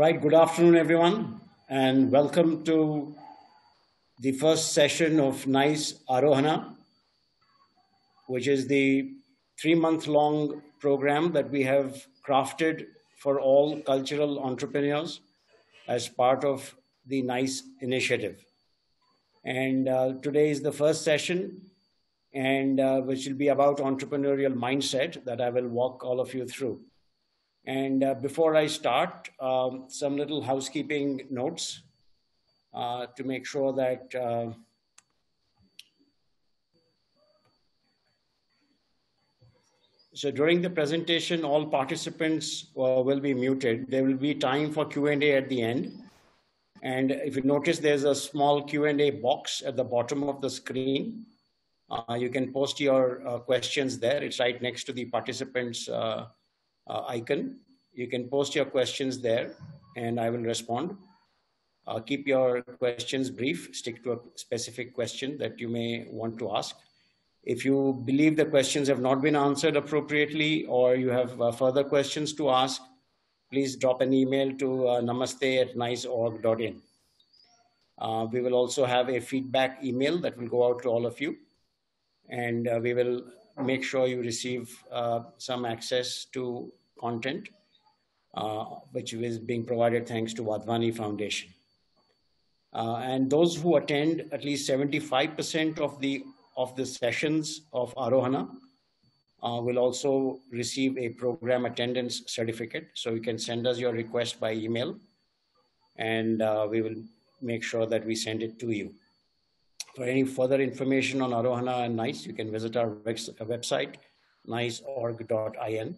right, good afternoon, everyone, and welcome to the first session of NICE Aarohana, which is the 3-month-long program that we have crafted for all cultural entrepreneurs as part of the NICE initiative. And today is the first session, and which will be about entrepreneurial mindset that I will walk all of you through. And before I start, some little housekeeping notes to make sure that so during the presentation, all participants will be muted. There will be time for Q&A at the end. And if you notice, there's a small Q&A box at the bottom of the screen. You can post your questions there. It's right next to the participants icon. You can post your questions there and I will respond. Keep your questions brief, stick to a specific question that you may want to ask. If you believe the questions have not been answered appropriately or you have further questions to ask, please drop an email to namaste@niceorg.in. We will also have a feedback email that will go out to all of you. And we will make sure you receive some access to content, which is being provided thanks to Wadhwani Foundation. And those who attend at least 75% of the sessions of Aarohana will also receive a program attendance certificate. So you can send us your request by email and we will make sure that we send it to you. For any further information on Aarohana and NICE, you can visit our website, niceorg.in.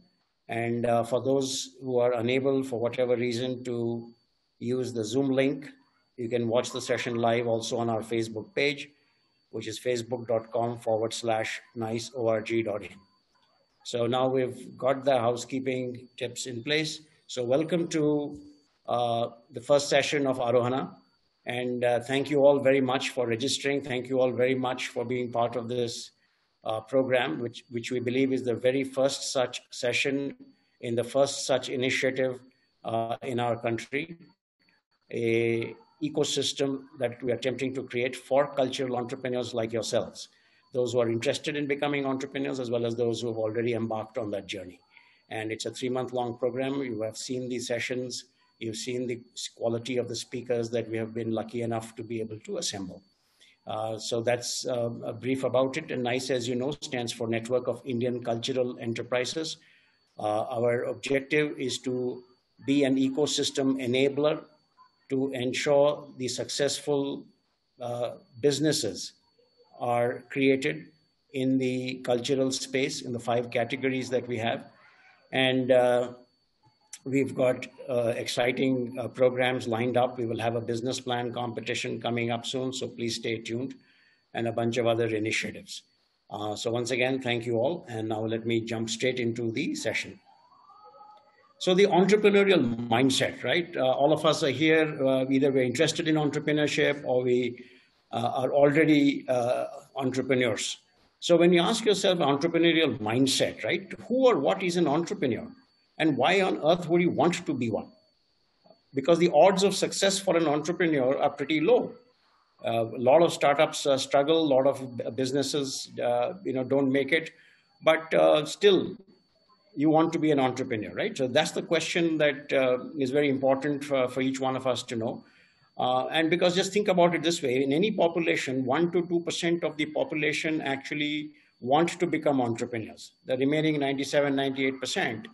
And for those who are unable, for whatever reason, to use the Zoom link, you can watch the session live also on our Facebook page, which is facebook.com/niceorg.in. So now we've got the housekeeping tips in place. So welcome to the first session of Aarohana. And thank you all very much for registering. Thank you all very much for being part of this program, which we believe is the very first such session in the first such initiative in our country, a ecosystem that we are attempting to create for cultural entrepreneurs like yourselves, those who are interested in becoming entrepreneurs, as well as those who have already embarked on that journey. And it's a 3-month-long program. You have seen these sessions. You've seen the quality of the speakers that we have been lucky enough to be able to assemble. So that's a brief about it. And NICE, as you know, stands for Network of Indian Cultural Enterprises. Our objective is to be an ecosystem enabler to ensure the successful businesses are created in the cultural space in the 5 categories that we have. And we've got exciting programs lined up. We will have a business plan competition coming up soon, so please stay tuned, and a bunch of other initiatives. So once again, thank you all. And now let me jump straight into the session. So the entrepreneurial mindset, right? All of us are here, either we're interested in entrepreneurship or we are already entrepreneurs. So when you ask yourself entrepreneurial mindset, right? Who or what is an entrepreneur? And why on earth would you want to be one? Because the odds of success for an entrepreneur are pretty low. A lot of startups struggle, a lot of businesses don't make it, but still you want to be an entrepreneur, right? So that's the question that is very important for each one of us to know. And because just think about it this way, in any population, 1 to 2% of the population actually want to become entrepreneurs. The remaining 97, 98%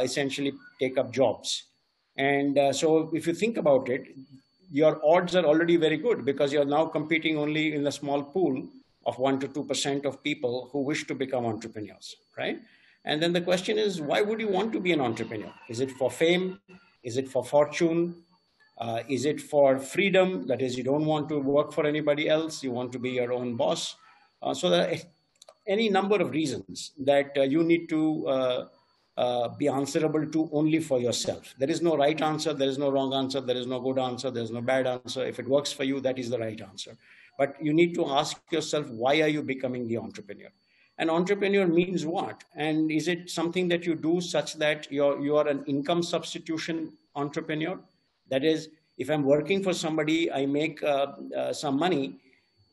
essentially take up jobs. And so if you think about it, your odds are already very good because you're now competing only in a small pool of 1 to 2% of people who wish to become entrepreneurs, right? And then the question is, why would you want to be an entrepreneur? Is it for fame? Is it for fortune? Is it for freedom? That is, you don't want to work for anybody else. You want to be your own boss. So there are any number of reasons that you need to be answerable to only for yourself. There is no right answer. There is no wrong answer. There is no good answer. There is no bad answer. If it works for you, that is the right answer. But you need to ask yourself, why are you becoming the entrepreneur? An entrepreneur means what? And is it something that you do such that you are an income substitution entrepreneur? That is, if I'm working for somebody, I make some money.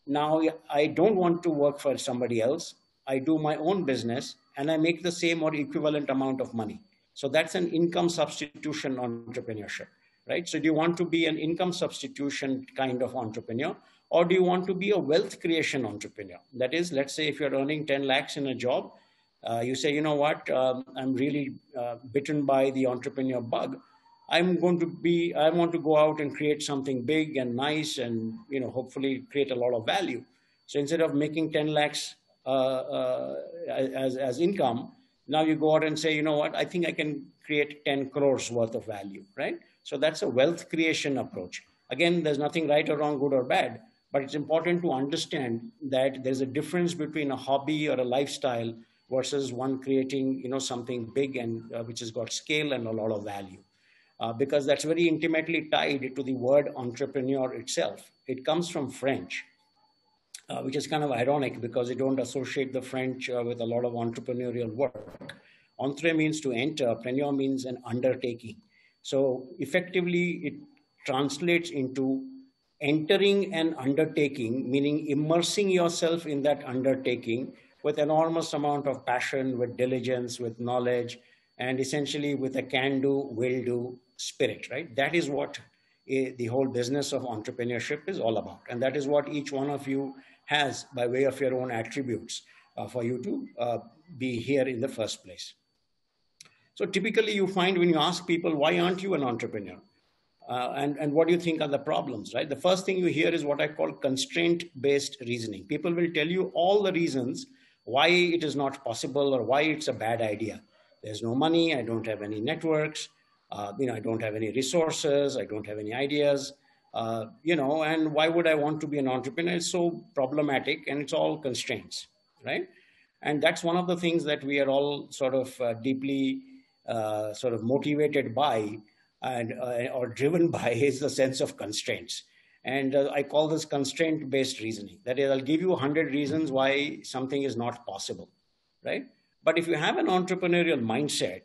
Now I don't want to work for somebody else. I do my own business and I make the same or equivalent amount of money. So that's an income substitution entrepreneurship, right? So do you want to be an income substitution kind of entrepreneur, or do you want to be a wealth creation entrepreneur? That is, let's say if you're earning 10 lakhs in a job, you say, you know what, I'm really bitten by the entrepreneur bug. I want to go out and create something big and nice and, hopefully create a lot of value. So instead of making 10 lakhs as income, now you go out and say, you know what, I think I can create 10 crores worth of value, right? So that's a wealth creation approach. Again, there's nothing right or wrong, good or bad, but it's important to understand that there's a difference between a hobby or a lifestyle versus one creating, something big and which has got scale and a lot of value. Because that's very intimately tied to the word entrepreneur itself. It comes from French, which is kind of ironic because they don't associate the French with a lot of entrepreneurial work. Entre means to enter, preneur means an undertaking. So effectively, it translates into entering an undertaking, meaning immersing yourself in that undertaking with enormous amount of passion, with diligence, with knowledge, and essentially with a can-do, will-do spirit, right? That is what the whole business of entrepreneurship is all about. And that is what each one of you has by way of your own attributes for you to be here in the first place. So typically you find when you ask people, why aren't you an entrepreneur? And what do you think are the problems, right? The first thing you hear is what I call constraint-based reasoning. People will tell you all the reasons why it is not possible or why it's a bad idea. There's no money, I don't have any networks, I don't have any resources, I don't have any ideas, and why would I want to be an entrepreneur? It's so problematic and it's all constraints, right? And that's one of the things that we are all sort of deeply sort of motivated by and or driven by is the sense of constraints. And I call this constraint-based reasoning. That is, I'll give you 100 reasons why something is not possible, right? But if you have an entrepreneurial mindset,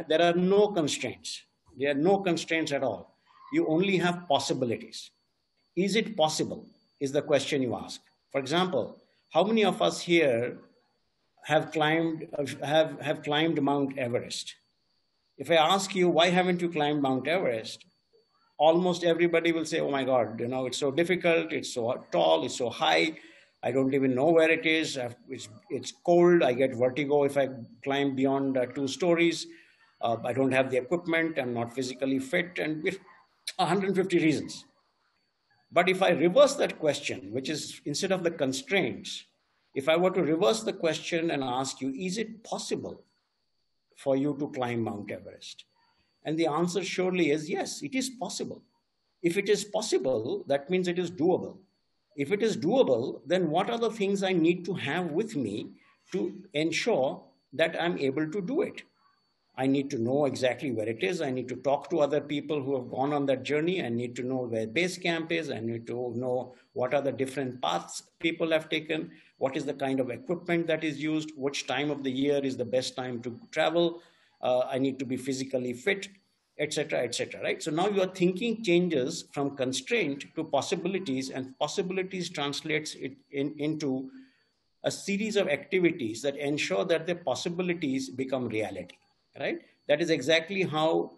there are no constraints. There are no constraints at all. You only have possibilities. Is it possible is the question you ask. For example, how many of us here have climbed Mount Everest? If I ask you, why haven't you climbed Mount Everest? Almost everybody will say, oh my God, it's so difficult, it's so tall, it's so high, I don't even know where it is, it's cold, I get vertigo if I climb beyond 2 stories, I don't have the equipment, I'm not physically fit, and with 150 reasons. But if I reverse that question, which is instead of the constraints, if I were to reverse the question and ask you, is it possible for you to climb Mount Everest? And the answer surely is yes, it is possible. If it is possible, that means it is doable. If it is doable, then what are the things I need to have with me to ensure that I'm able to do it? I need to know exactly where it is. I need to talk to other people who have gone on that journey. I need to know where base camp is. I need to know what are the different paths people have taken, what is the kind of equipment that is used, which time of the year is the best time to travel. I need to be physically fit, etc., right? So now your thinking changes from constraint to possibilities, and possibilities translates it into a series of activities that ensure that the possibilities become reality, right? That is exactly how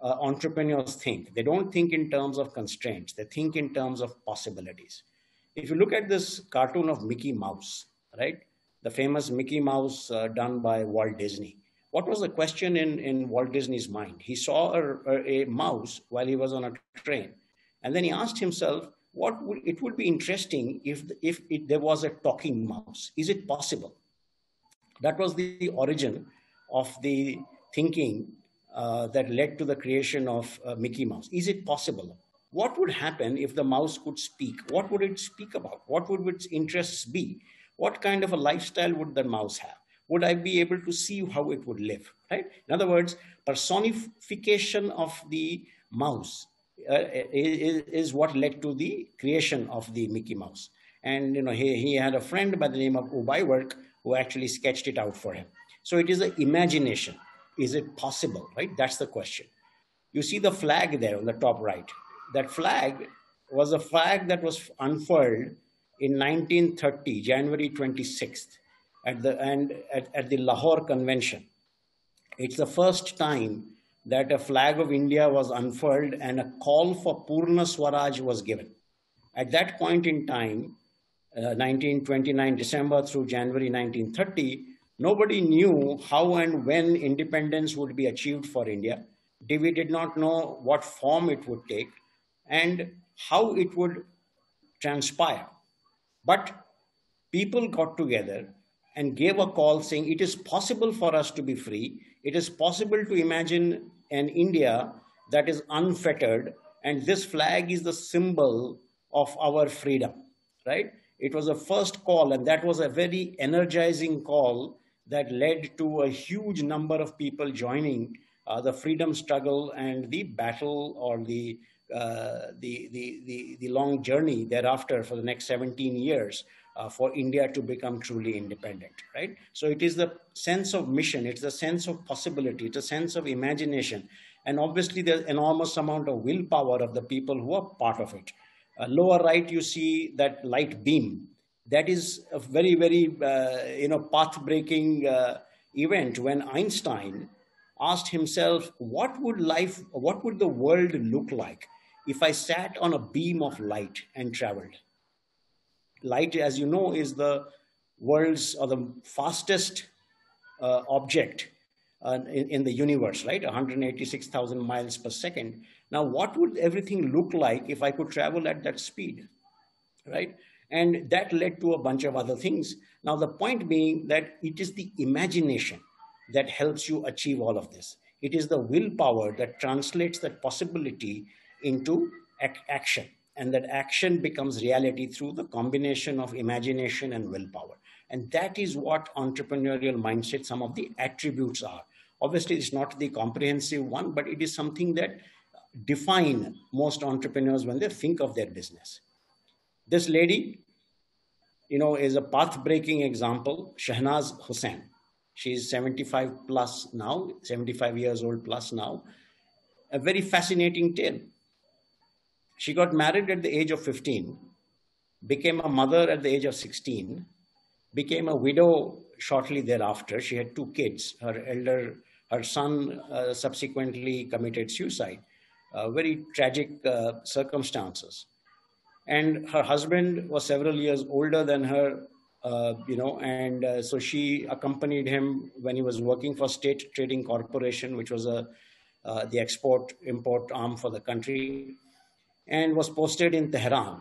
entrepreneurs think. They don't think in terms of constraints. They think in terms of possibilities. If you look at this cartoon of Mickey Mouse, right? The famous Mickey Mouse done by Walt Disney. What was the question in Walt Disney's mind? He saw a mouse while he was on a train. And then he asked himself, it would be interesting if there was a talking mouse. Is it possible? That was the origin of the thinking that led to the creation of Mickey Mouse. Is it possible? What would happen if the mouse could speak? What would it speak about? What would its interests be? What kind of a lifestyle would the mouse have? Would I be able to see how it would live, right? In other words, personification of the mouse is what led to the creation of the Mickey Mouse. And he had a friend by the name of Ubaywork who actually sketched it out for him. So it is an imagination. Is it possible, right? That's the question. You see the flag there on the top right. That flag was a flag that was unfurled in 1930, January 26th, at the Lahore Convention. It's the first time that a flag of India was unfurled and a call for Purna Swaraj was given. At that point in time, 1929 December through January 1930, nobody knew how and when independence would be achieved for India. We did not know what form it would take and how it would transpire. But people got together and gave a call saying it is possible for us to be free. It is possible to imagine an India that is unfettered, and this flag is the symbol of our freedom, right? It was a first call, and that was a very energizing call that led to a huge number of people joining the freedom struggle and the battle, or the long journey thereafter for the next 17 years for India to become truly independent, right? So it is the sense of mission, it's the sense of possibility, it's a sense of imagination, and obviously there's enormous amount of willpower of the people who are part of it. Lower right, you see that light beam. That is a very, very, path-breaking event when Einstein asked himself, what would the world look like if I sat on a beam of light and traveled? Light, as you know, is the world's or the fastest object in the universe, right? 186,000 miles per second. Now, what would everything look like if I could travel at that speed, right? And that led to a bunch of other things. Now, the point being that it is the imagination that helps you achieve all of this. It is the willpower that translates that possibility into action. And that action becomes reality through the combination of imagination and willpower. And that is what entrepreneurial mindset, some of the attributes are. Obviously, it's not the comprehensive one, but it is something that define most entrepreneurs when they think of their business. This lady, is a path-breaking example, Shahnaz Hussain. She's 75 plus now, 75 years old plus now. A very fascinating tale. She got married at the age of 15, became a mother at the age of 16, became a widow shortly thereafter. She had 2 kids. Her son subsequently committed suicide. Very tragic circumstances. And her husband was several years older than her, so she accompanied him when he was working for State Trading Corporation, which was the export-import arm for the country, and was posted in Tehran.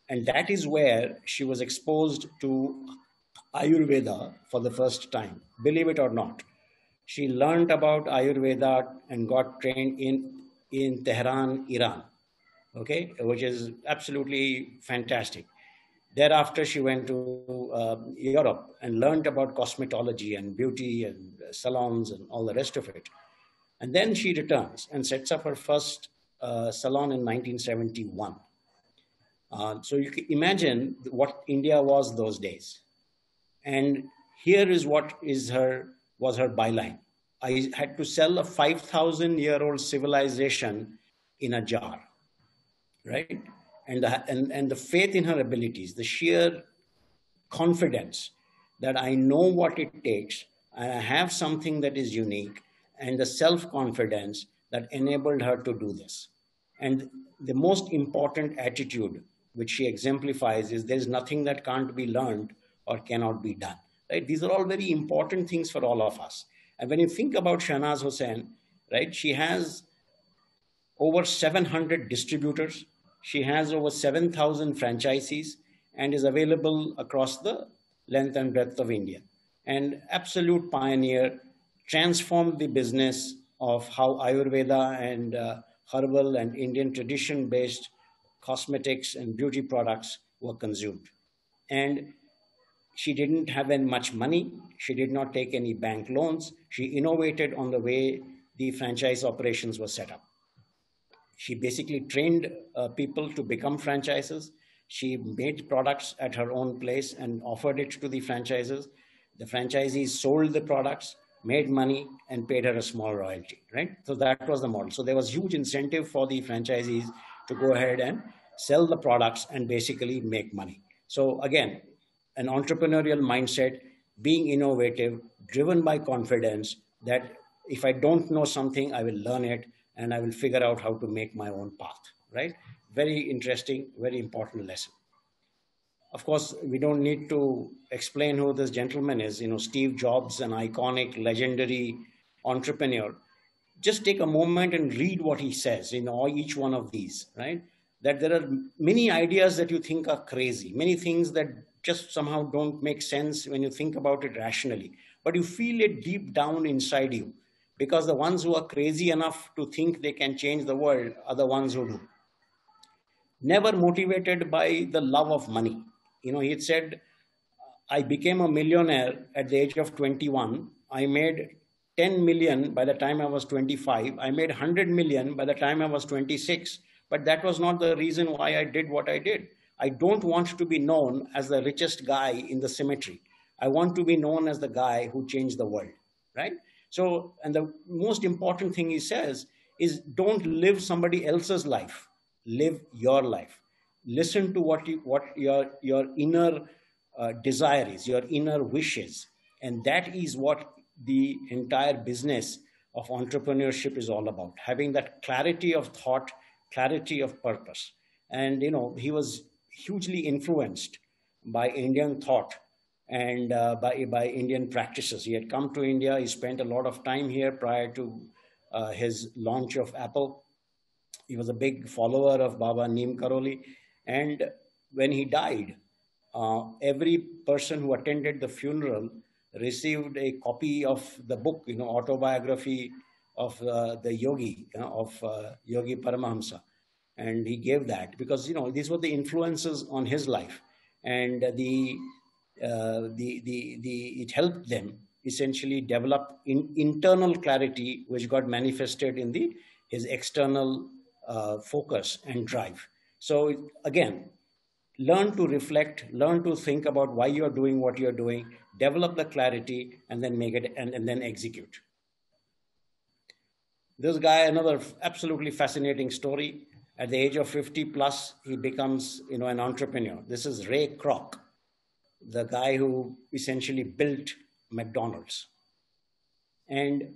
And that is where she was exposed to Ayurveda for the first time, believe it or not. She learned about Ayurveda and got trained in Tehran, Iran, okay, which is absolutely fantastic. Thereafter, she went to Europe and learned about cosmetology and beauty and salons and all the rest of it. And then she returns and sets up her first salon in 1971. So you can imagine what India was those days. And here is what was her byline. I had to sell a 5,000-year-old civilization in a jar, right? And the faith in her abilities, the sheer confidence that I know what it takes, and I have something that is unique, and the self-confidence that enabled her to do this. And the most important attitude which she exemplifies is there's nothing that can't be learned or cannot be done, right? These are all very important things for all of us. And when you think about Shahnaz Hussain, right, she has over 700 distributors. She has over 7,000 franchisees and is available across the length and breadth of India. And absolute pioneer, transformed the business of how Ayurveda and herbal and Indian tradition-based cosmetics and beauty products were consumed. And she didn't have much money. She did not take any bank loans. She innovated on the way the franchise operations were set up. She basically trained people to become franchises. She made products at her own place and offered it to the franchises. The franchisees sold the products. made money, and paid her a small royalty, right? So that was the model. So there was huge incentive for the franchisees to go ahead and sell the products and basically make money. So again, an entrepreneurial mindset, being innovative, driven by confidence that if I don't know something, I will learn it and I will figure out how to make my own path, right? Very interesting, very important lesson. Of course, we don't need to explain who this gentleman is. Steve Jobs, an iconic, legendary entrepreneur. Just take a moment and read what he says in each one of these, right? That there are many ideas that you think are crazy, many things that just somehow don't make sense when you think about it rationally, but you feel it deep down inside you, because the ones who are crazy enough to think they can change the world are the ones who do. Never motivated by the love of money. He had said, I became a millionaire at the age of 21. I made 10 million by the time I was 25. I made 100 million by the time I was 26. But that was not the reason why I did what I did. I don't want to be known as the richest guy in the cemetery. I want to be known as the guy who changed the world, right? So, and the most important thing he says is don't live somebody else's life. Live your life. Listen to what your inner desire is, your inner wishes, and that is what the entire business of entrepreneurship is all about. Having that clarity of thought, clarity of purpose, and he was hugely influenced by Indian thought and by Indian practices. He had come to India. He spent a lot of time here prior to his launch of Apple. He was a big follower of Baba Neem Karoli. And when he died, every person who attended the funeral received a copy of the book, autobiography of the yogi, of Yogi Paramahamsa. And he gave that because, these were the influences on his life. And it helped them essentially develop internal clarity, which got manifested in his external focus and drive. So again, learn to reflect, learn to think about why you're doing what you're doing, develop the clarity, and then make it and then execute. This guy, another absolutely fascinating story. At the age of 50 plus, he becomes, an entrepreneur. This is Ray Kroc, the guy who essentially built McDonald's. And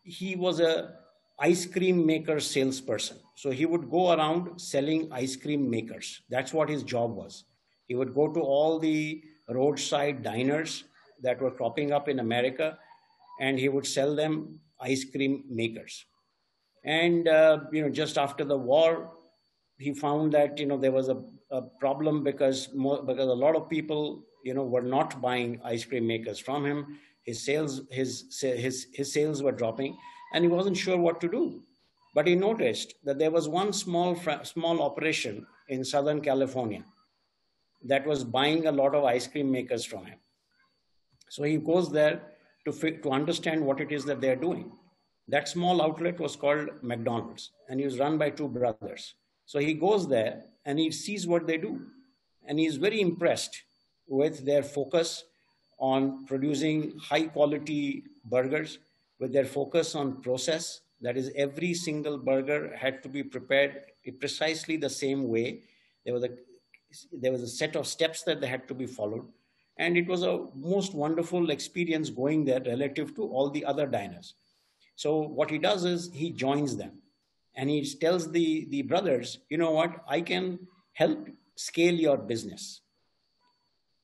he was a ice cream maker salesperson. So he would go around selling ice cream makers. That's what his job was. He would go to all the roadside diners that were cropping up in America, and he would sell them ice cream makers. And, just after the war, he found that, there was a problem because a lot of people, were not buying ice cream makers from him. His sales were dropping, and he wasn't sure what to do. But he noticed that there was one small operation in Southern California that was buying a lot of ice cream makers from him. So he goes there to understand what it is that they're doing. That small outlet was called McDonald's, and it was run by two brothers. So he goes there and he sees what they do. And he's very impressed with their focus on producing high quality burgers, with their focus on process. That is, every single burger had to be prepared precisely the same way. There was a set of steps that they had to be followed. And it was a most wonderful experience going there relative to all the other diners. So what he does is he joins them and he tells the brothers, you know what, I can help scale your business.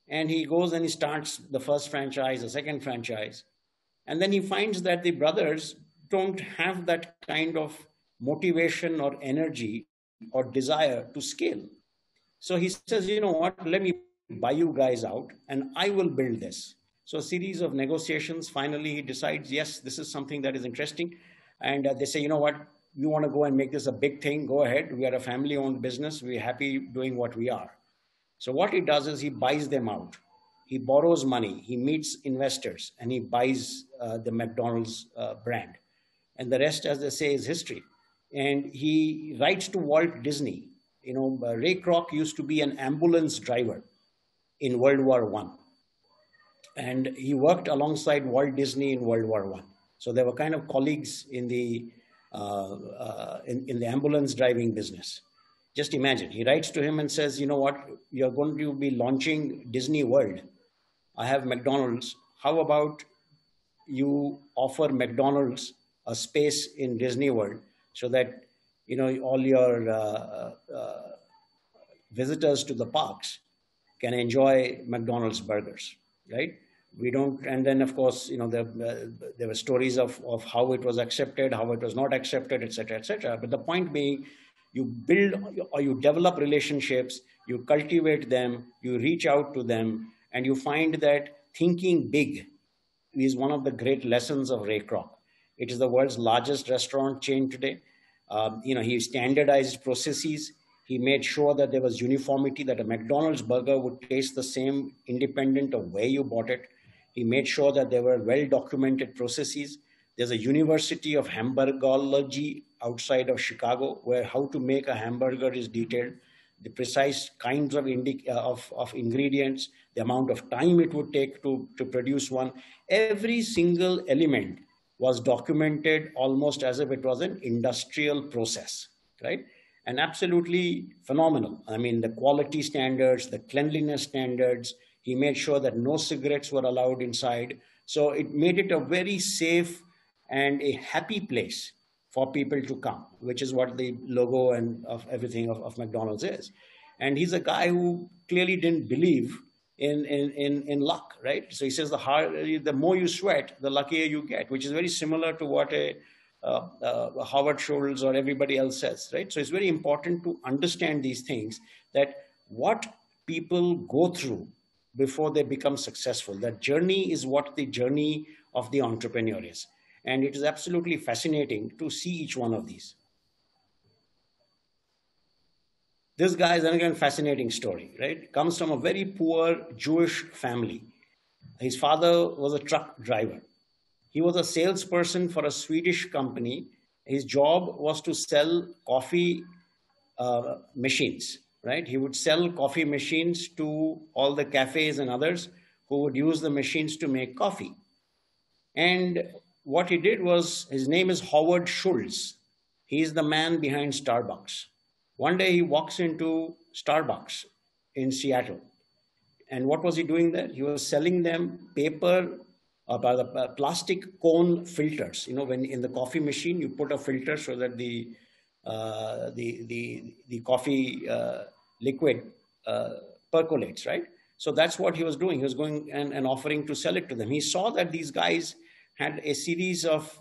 And he goes and he starts the first franchise, the second franchise. And then he finds that the brothers don't have that kind of motivation or energy or desire to scale. So he says, you know what, let me buy you guys out and I will build this. So a series of negotiations, finally he decides, yes, this is something that is interesting. And they say, you know what, you want to go and make this a big thing, go ahead. We are a family-owned business. We're happy doing what we are. So what he does is he buys them out. He borrows money, he meets investors, and he buys the McDonald's brand. And the rest, as they say, is history. And he writes to Walt Disney. Ray Kroc used to be an ambulance driver in World War I. and he worked alongside Walt Disney in World War I. So they were kind of colleagues in the ambulance driving business. Just imagine, he writes to him and says, you know what, you're going to be launching Disney World. I have McDonald's. How about you offer McDonald's a space in Disney World so that, you know, all your visitors to the parks can enjoy McDonald's burgers, right? We don't, and then of course, you know, there were stories of how it was accepted, how it was not accepted, et cetera, et cetera. But the point being, you build or you develop relationships, you cultivate them, you reach out to them, and you find that thinking big is one of the great lessons of Ray Kroc. It is the world's largest restaurant chain today. You know, he standardized processes. He made sure that there was uniformity, that a McDonald's burger would taste the same independent of where you bought it. He made sure that there were well-documented processes. There's a University of Hamburgology outside of Chicago where how to make a hamburger is detailed, the precise kinds of ingredients, the amount of time it would take to produce one. Every single element was documented almost as if it was an industrial process, right? And absolutely phenomenal. I mean, the quality standards, the cleanliness standards, he made sure that no cigarettes were allowed inside. So it made it a very safe and a happy place for people to come, which is what the logo and of everything of McDonald's is. And he's a guy who clearly didn't believe in luck, right? So he says the more you sweat, the luckier you get, which is very similar to what Howard Schultz or everybody else says, right? So it's very important to understand these things, that what people go through before they become successful. That journey is what the journey of the entrepreneur is. And it is absolutely fascinating to see each one of these. This guy is another fascinating story, right? Comes from a very poor Jewish family. His father was a truck driver. He was a salesperson for a Swedish company. His job was to sell coffee machines, right? He would sell coffee machines to all the cafes and others who would use the machines to make coffee. And what he did was, his name is Howard Schultz. He's the man behind Starbucks. One day he walks into Starbucks in Seattle. And what was he doing there? He was selling them paper, plastic cone filters. You know, when in the coffee machine, you put a filter so that the coffee liquid percolates, right? So that's what he was doing. He was going and offering to sell it to them. He saw that these guys had a series of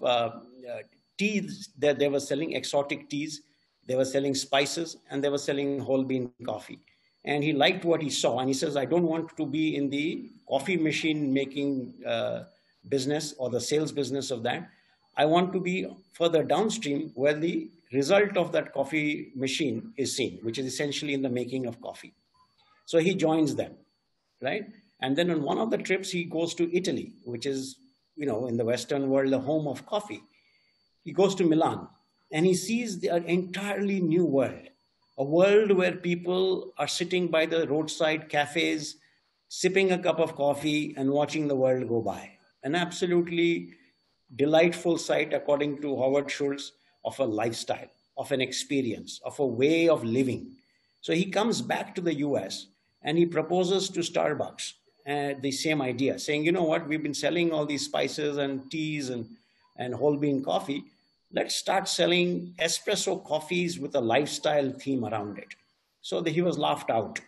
teas that they were selling, exotic teas. They were selling spices, and they were selling whole bean coffee. And he liked what he saw. And he says, I don't want to be in the coffee machine making business or the sales business of that. I want to be further downstream where the result of that coffee machine is seen, which is essentially in the making of coffee. So he joins them, right? And then on one of the trips, he goes to Italy, which is, you know, in the Western world, the home of coffee. He goes to Milan. And he sees an entirely new world, a world where people are sitting by the roadside cafes, sipping a cup of coffee and watching the world go by. An absolutely delightful sight, according to Howard Schultz, of a lifestyle, of an experience, of a way of living. So he comes back to the US and he proposes to Starbucks the same idea, saying, you know what, we've been selling all these spices and teas and whole bean coffee. Let's start selling espresso coffees with a lifestyle theme around it. So he was laughed out.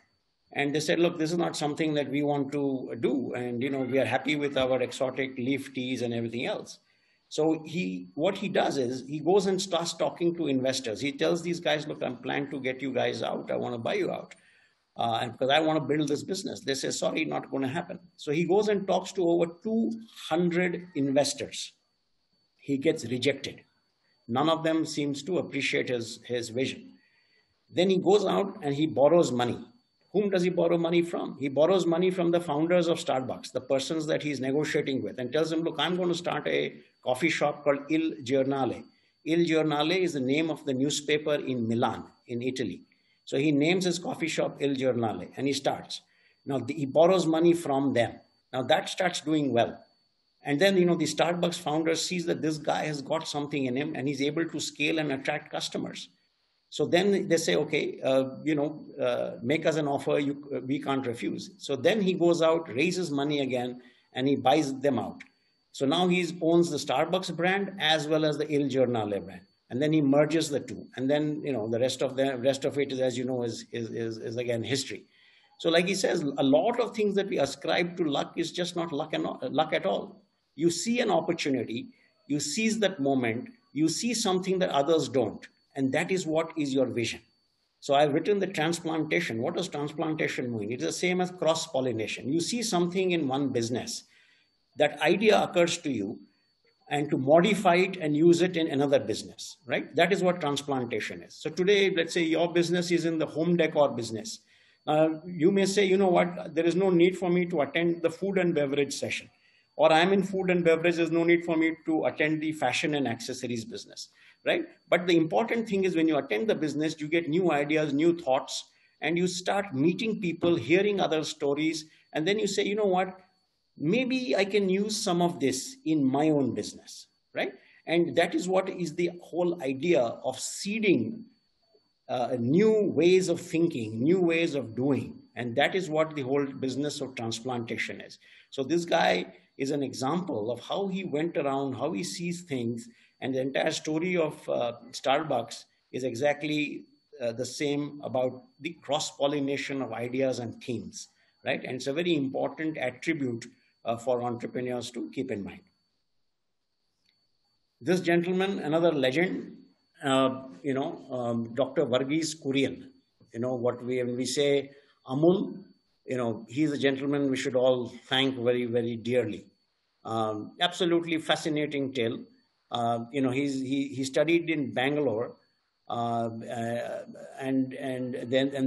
And they said, look, this is not something that we want to do. And, you know, we are happy with our exotic leaf teas and everything else. So what he does is he goes and starts talking to investors. He tells these guys, look, I'm planning to get you guys out. I want to buy you out. And because I want to build this business. They say, sorry, not going to happen. So he goes and talks to over 200 investors. He gets rejected. None of them seems to appreciate his vision. Then he goes out and he borrows money. Whom does he borrow money from? He borrows money from the founders of Starbucks, the persons that he's negotiating with, and tells them, look, I'm going to start a coffee shop called Il Giornale. Il Giornale is the name of the newspaper in Milan, in Italy. So he names his coffee shop Il Giornale and he starts. Now he borrows money from them. Now that starts doing well. And then, the Starbucks founder sees that this guy has got something in him and he's able to scale and attract customers. So then they say, okay, make us an offer we can't refuse. So then he goes out, raises money again, and he buys them out. So now he owns the Starbucks brand as well as the Il Giornale brand. And then he merges the two. And then, the rest of it is, as you know, is again history. So like he says, a lot of things that we ascribe to luck is just not luck at all. You see an opportunity, you seize that moment, you see something that others don't. And that is what is your vision. So I've written the transplantation. What does transplantation mean? It's the same as cross-pollination. You see something in one business, that idea occurs to you, and to modify it and use it in another business, right? That is what transplantation is. So today, let's say your business is in the home decor business. You may say, you know what, there is no need for me to attend the food and beverage session. Or I'm in food and beverage, there's no need for me to attend the fashion and accessories business, right? But the important thing is when you attend the business, you get new ideas, new thoughts, and you start meeting people, hearing other stories, and then you say, you know what, maybe I can use some of this in my own business, right? And that is what is the whole idea of seeding new ways of thinking, new ways of doing. And that is what the whole business of transplantation is. So this guy is an example of how he went around, how he sees things. And the entire story of Starbucks is exactly the same about the cross-pollination of ideas and themes, right? And it's a very important attribute for entrepreneurs to keep in mind. This gentleman, another legend, Dr. Varghese Kurian, when we say Amul, he's a gentleman we should all thank very, very dearly. Absolutely fascinating tale. He studied in Bangalore, and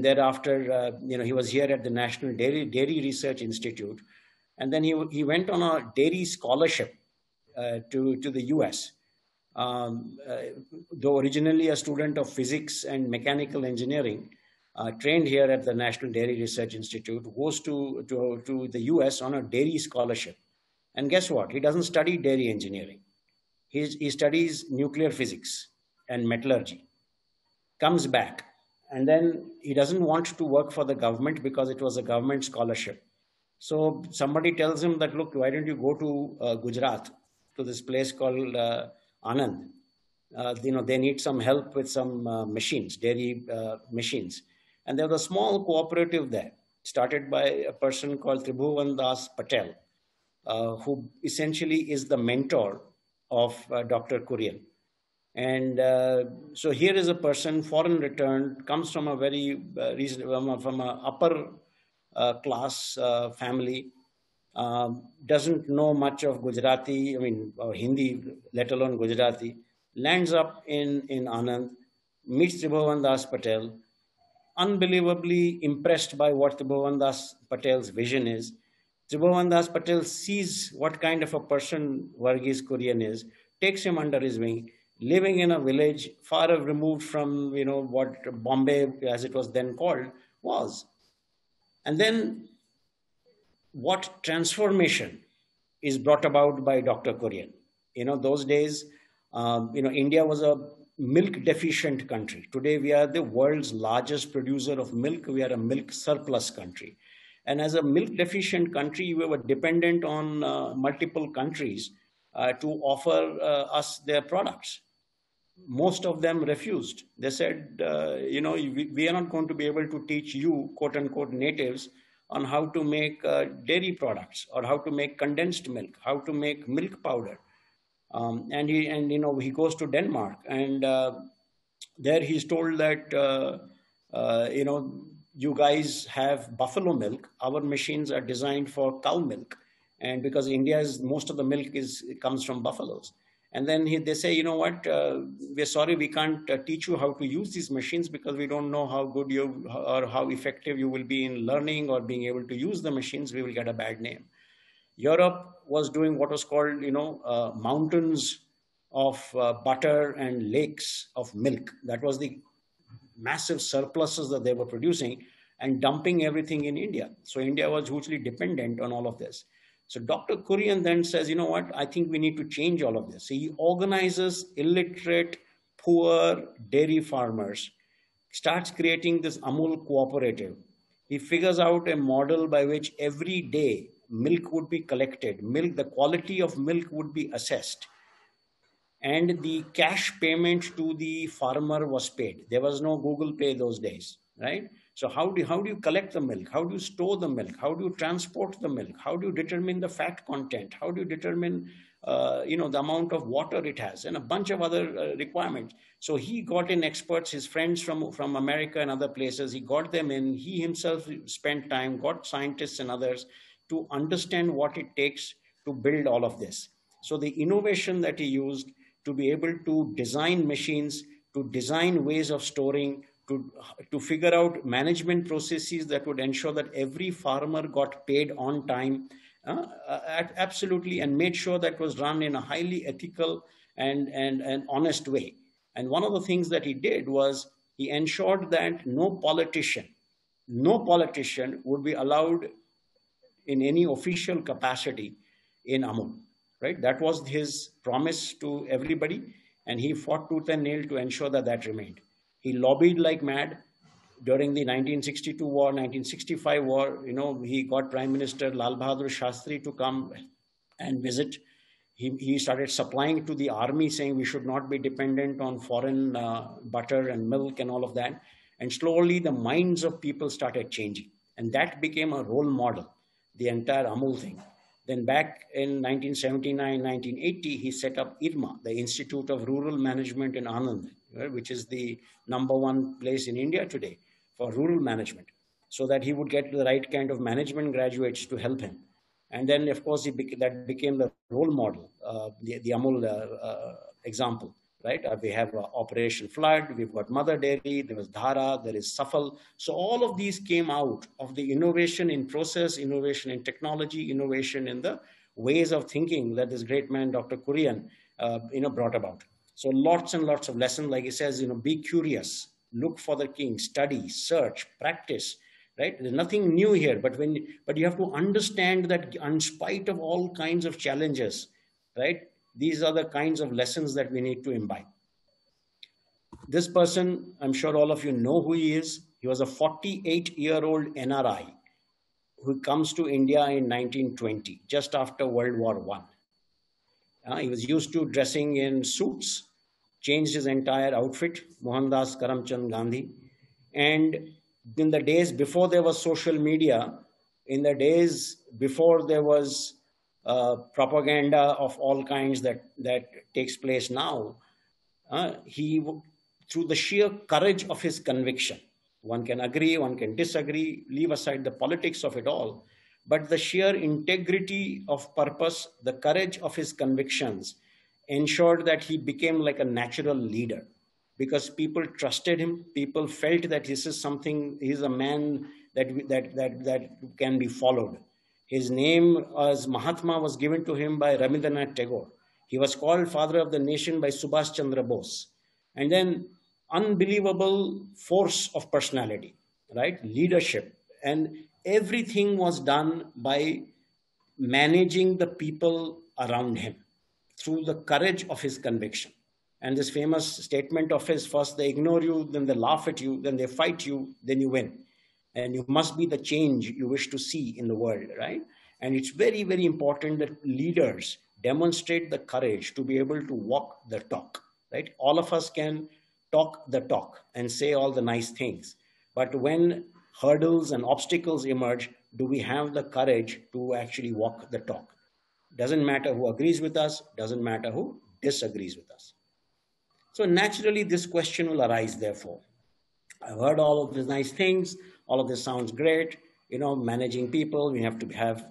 thereafter, he was here at the National Dairy Research Institute, and then he went on a dairy scholarship to the US. Though originally a student of physics and mechanical engineering, trained here at the National Dairy Research Institute, goes to the US on a dairy scholarship. And guess what? He doesn't study dairy engineering. He studies nuclear physics and metallurgy, comes back, and then he doesn't want to work for the government because it was a government scholarship. So somebody tells him that, look, why don't you go to Gujarat, to this place called Anand? They need some help with some machines, dairy machines. And there was a small cooperative there, started by a person called Tribhuvan Das Patel, who essentially is the mentor of Dr. Kurian. And so here is a person, foreign returned, comes from a very from an upper class family, doesn't know much of Gujarati, or Hindi, let alone Gujarati, lands up in Anand, meets Tribhuvan Das Patel, unbelievably impressed by what Tribhuvan Das Patel's vision is. Tribhuvan Das Patel sees what kind of a person Varghese Kurian is, takes him under his wing, living in a village far removed from, what Bombay, as it was then called, was. And then what transformation is brought about by Dr. Kurian? Those days, India was a milk deficient country. Today, we are the world's largest producer of milk. We are a milk surplus country. And as a milk deficient country, we were dependent on multiple countries to offer us their products. Most of them refused. They said, we are not going to be able to teach you, quote unquote, natives on how to make dairy products or how to make condensed milk, how to make milk powder. And he goes to Denmark, and there he's told that, you guys have buffalo milk. Our machines are designed for cow milk. And because most of the milk comes from buffaloes. And then they say, you know what, we're sorry, we can't teach you how to use these machines because we don't know how good you or how effective you will be in learning or being able to use the machines. We will get a bad name. Europe was doing what was called, mountains of butter and lakes of milk. That was the massive surpluses that they were producing and dumping everything in India. So India was hugely dependent on all of this. So Dr. Kurian then says, you know what, I think we need to change all of this. So he organizes illiterate, poor dairy farmers, starts creating this Amul cooperative. He figures out a model by which every day milk would be collected, milk, the quality of milk would be assessed, and the cash payment to the farmer was paid. There was no Google Pay those days, right? So how do you collect the milk? How do you store the milk? How do you transport the milk? How do you determine the fat content? How do you determine the amount of water it has, and a bunch of other requirements? So he got in experts, his friends from America and other places. He got them in. He himself spent time, got scientists and others to understand what it takes to build all of this. So the innovation that he used to be able to design machines, to design ways of storing, to figure out management processes that would ensure that every farmer got paid on time, absolutely, and made sure that was run in a highly ethical and honest way. And one of the things that he did was he ensured that no politician would be allowed in any official capacity in Amul. Right? That was his promise to everybody, and he fought tooth and nail to ensure that that remained. He lobbied like mad during the 1962 war, 1965 war. He got Prime Minister Lal Bahadur Shastri to come and visit. He started supplying to the army, saying we should not be dependent on foreign butter and milk and all of that. And slowly the minds of people started changing, and that became a role model, the entire Amul thing. Then back in 1979, 1980, he set up IRMA, the Institute of Rural Management in Anand, right, which is the #1 place in India today for rural management, so that he would get the right kind of management graduates to help him. And then, of course, that became the role model, the Amul example. Right? We have Operation Flood, we've got Mother Dairy, there was Dhara, there is Safal. So all of these came out of the innovation in process, innovation in technology, innovation in the ways of thinking that this great man, Dr. Kurian, brought about. So lots and lots of lessons, like he says, be curious, look for the king, study, search, practice. Right? There's nothing new here, but you have to understand that in spite of all kinds of challenges, right? These are the kinds of lessons that we need to imbibe. This person, I'm sure all of you know who he is. He was a 48-year-old NRI who comes to India in 1920, just after World War I. He was used to dressing in suits, changed his entire outfit, Mohandas Karamchand Gandhi. And in the days before there was social media, in the days before there was propaganda of all kinds that takes place now, he, through the sheer courage of his conviction, one can agree, one can disagree, leave aside the politics of it all, but the sheer integrity of purpose, the courage of his convictions ensured that he became like a natural leader, because people trusted him, people felt that this is something, he's a man that can be followed. His name as Mahatma was given to him by Rabindranath Tagore. He was called Father of the Nation by Subhash Chandra Bose. And then unbelievable force of personality, right? Leadership. And everything was done by managing the people around him through the courage of his conviction. And this famous statement of his, first they ignore you, then they laugh at you, then they fight you, then you win. And you must be the change you wish to see in the world, right? And it's very, very important that leaders demonstrate the courage to be able to walk the talk, right? All of us can talk the talk and say all the nice things. But when hurdles and obstacles emerge, do we have the courage to actually walk the talk? Doesn't matter who agrees with us, doesn't matter who disagrees with us. So naturally, this question will arise, therefore. I've heard all of these nice things. All of this sounds great. Managing people, we have to have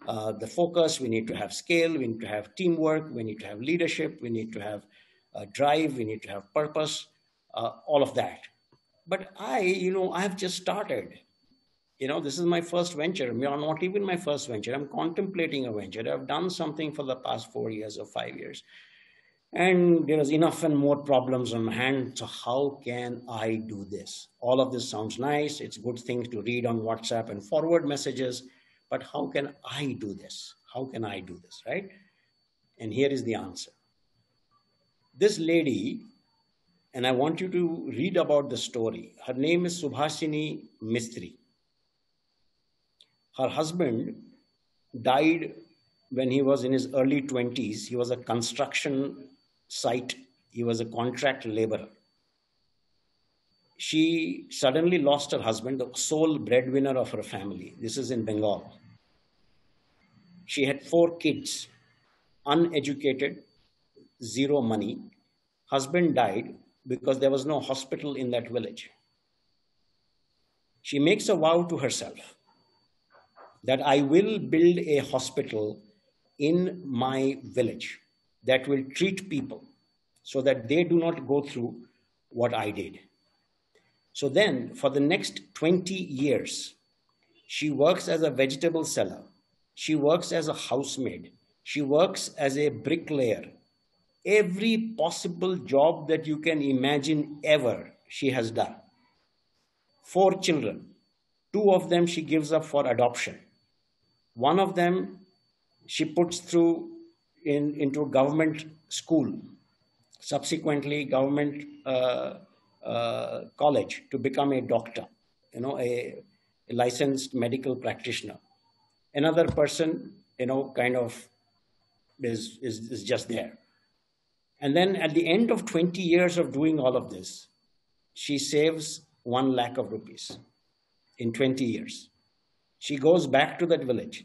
the focus. We need to have scale. We need to have teamwork. We need to have leadership. We need to have drive. We need to have purpose, all of that. But I've just started. This is my first venture. Not even my first venture. I'm contemplating a venture. I've done something for the past 4 years or 5 years. And there is enough and more problems on hand. So how can I do this? All of this sounds nice. It's good things to read on WhatsApp and forward messages. But how can I do this? How can I do this, right? And here is the answer. This lady, and I want you to read about the story. Her name is Subhashini Mistry. Her husband died when he was in his early 20s. He was a construction site. He was a contract laborer. She suddenly lost her husband, the sole breadwinner of her family. This is in Bengal. She had 4 kids, uneducated, zero money. Husband died because there was no hospital in that village. She makes a vow to herself that I will build a hospital in my village that will treat people so that they do not go through what I did. So then, for the next 20 years, she works as a vegetable seller. She works as a housemaid. She works as a bricklayer. Every possible job that you can imagine ever, she has done. 4 children. 2 of them she gives up for adoption. One of them she puts through into government school, subsequently government college to become a doctor, a licensed medical practitioner. Another person, kind of is just there. And then at the end of 20 years of doing all of this, she saves 1 lakh of rupees in 20 years. She goes back to that village.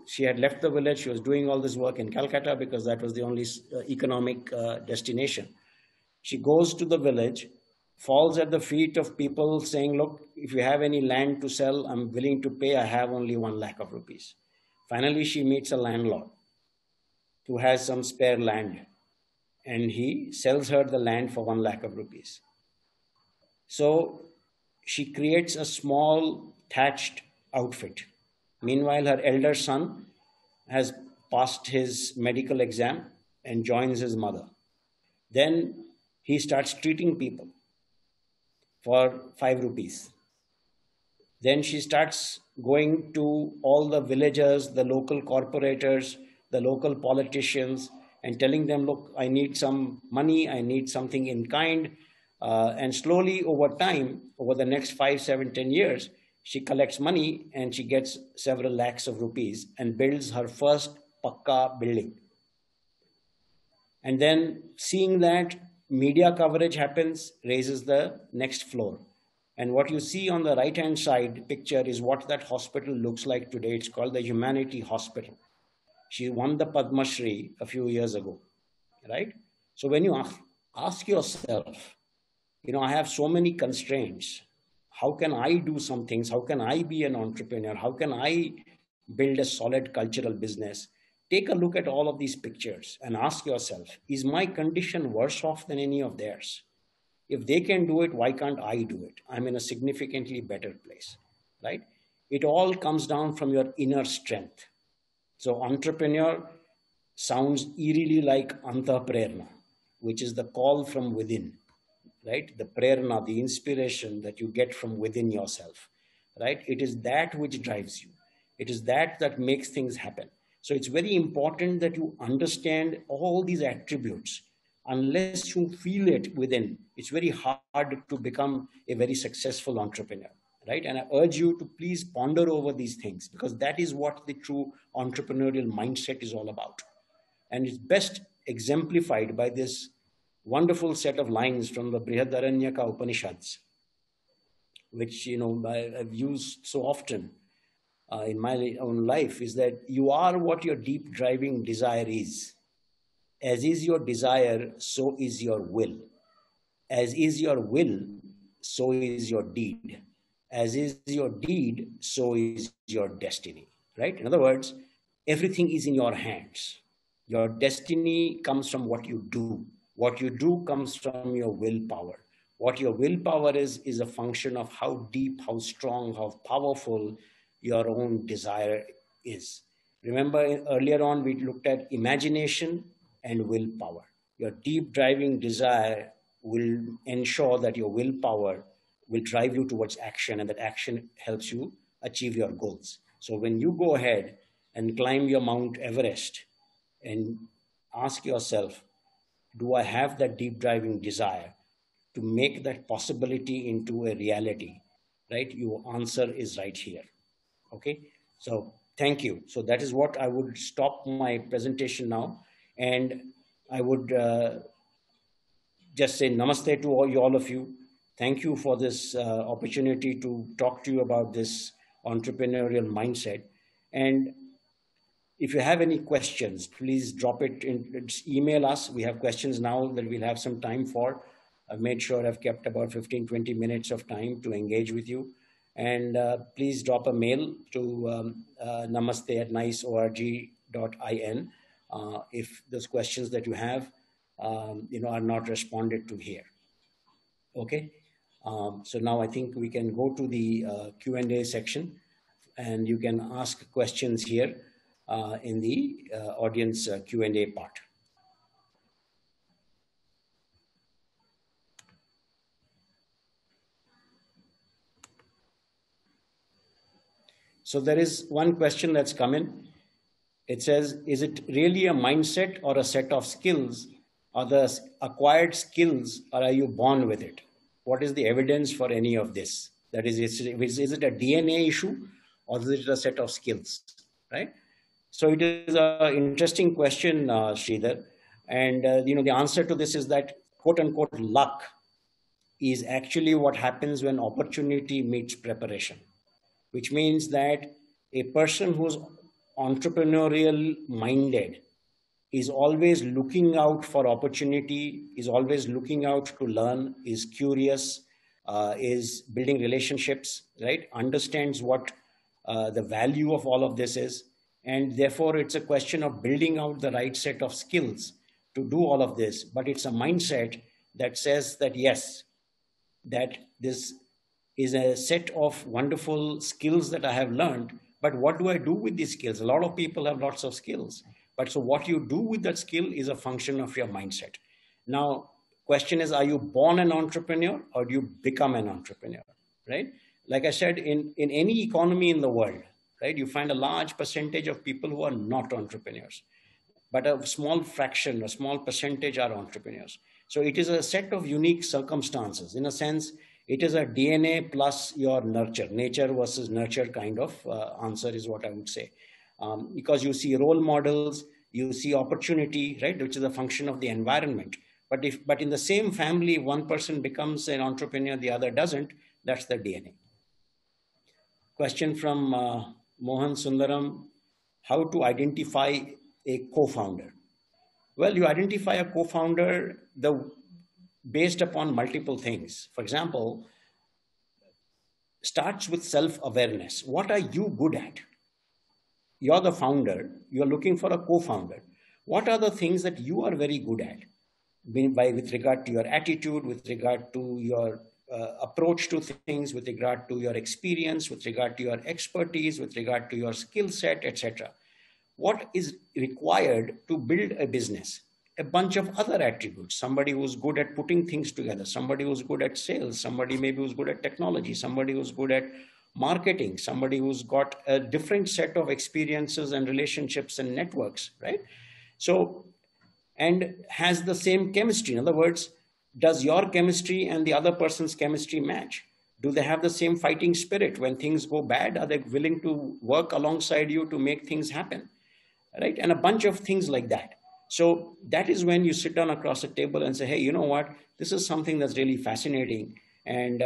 She had left the village. She was doing all this work in Calcutta because that was the only economic destination. She goes to the village, falls at the feet of people saying, look, if you have any land to sell, I'm willing to pay. I have only 1 lakh of rupees. Finally, she meets a landlord who has some spare land, and he sells her the land for 1 lakh of rupees. So she creates a small thatched outfit. Meanwhile, her elder son has passed his medical exam and joins his mother. Then he starts treating people for 5 rupees. Then she starts going to all the villagers, the local corporators, the local politicians, and telling them, look, I need some money, I need something in kind. And slowly over time, over the next 5, 7, 10 years, she collects money and she gets several lakhs of rupees and builds her first pakka building. And then seeing that, media coverage happens, raises the next floor. And what you see on the right-hand side picture is what that hospital looks like today. It's called the Humanity Hospital. She won the Padma Shri a few years ago, right? So when you ask yourself, I have so many constraints. How can I do some things? How can I be an entrepreneur? How can I build a solid cultural business? Take a look at all of these pictures and ask yourself, is my condition worse off than any of theirs? If they can do it, why can't I do it? I'm in a significantly better place, right? It all comes down from your inner strength. So entrepreneur sounds eerily like antaprerna, which is the call from within, right? The prerna, the inspiration that you get from within yourself, right? It is that which drives you. It is that makes things happen. So it's very important that you understand all these attributes. Unless you feel it within, it's very hard to become a very successful entrepreneur, right? And I urge you to please ponder over these things, because that is what the true entrepreneurial mindset is all about. And it's best exemplified by this wonderful set of lines from the Brihadaranyaka Upanishads, which I've used so often in my own life, is that you are what your deep driving desire is. As is your desire, so is your will. As is your will, so is your deed. As is your deed, so is your destiny, right? In other words, everything is in your hands. Your destiny comes from what you do. What you do comes from your willpower. What your willpower is a function of how deep, how strong, how powerful your own desire is. Remember, earlier on, we looked at imagination and willpower. Your deep driving desire will ensure that your willpower will drive you towards action, and that action helps you achieve your goals. So when you go ahead and climb your Mount Everest and ask yourself, do I have that deep driving desire to make that possibility into a reality? Right? Your answer is right here. Okay. So thank you. So that is what I would stop my presentation now. And I would just say namaste to all of you. Thank you for this opportunity to talk to you about this entrepreneurial mindset. And if you have any questions, please drop it in, email us. We have questions now that we'll have some time for. I've made sure I've kept about 15, 20 minutes of time to engage with you. And please drop a mail to namaste@niceorg.in if those questions that you have are not responded to here. Okay. So now I think we can go to the Q&A section, and you can ask questions here in the audience Q&A part. So there is one question that's come in. It says, is it really a mindset or a set of skills? Are the acquired skills, or are you born with it? What is the evidence for any of this? That is it a DNA issue, or is it a set of skills, right? So it is an interesting question, Sridhar. And, the answer to this is that, quote unquote, luck is actually what happens when opportunity meets preparation, which means that a person who's entrepreneurial minded is always looking out for opportunity, is always looking out to learn, is curious, is building relationships, right? Understands what the value of all of this is. And therefore, it's a question of building out the right set of skills to do all of this. But it's a mindset that says that, yes, that this is a set of wonderful skills that I have learned, but what do I do with these skills? A lot of people have lots of skills, but so what you do with that skill is a function of your mindset. Now, question is, are you born an entrepreneur or do you become an entrepreneur, right? Like I said, in any economy in the world, right, you find a large percentage of people who are not entrepreneurs, but a small fraction, a small percentage are entrepreneurs. So it is a set of unique circumstances. In a sense, it is a DNA plus your nurture, nature versus nurture kind of answer is what I would say. Because you see role models, you see opportunity, right, which is a function of the environment. But in the same family, one person becomes an entrepreneur, the other doesn't, that's the DNA. Question from Mohan Sundaram, how to identify a co-founder? Well, you identify a co-founder based upon multiple things. For example, starts with self-awareness. What are you good at? You're the founder. You're looking for a co-founder. What are the things that you are very good at? With regard to your attitude, with regard to your approach to things, with regard to your experience, with regard to your expertise, with regard to your skill set, etc. What is required to build a business? A bunch of other attributes. Somebody who's good at putting things together, somebody who's good at sales, somebody maybe who's good at technology, somebody who's good at marketing, somebody who's got a different set of experiences and relationships and networks, right? So, and has the same chemistry. In other words, does your chemistry and the other person's chemistry match? Do they have the same fighting spirit? When things go bad, are they willing to work alongside you to make things happen, right? And a bunch of things like that. So that is when you sit down across a table and say, hey, you know what? This is something that's really fascinating. And,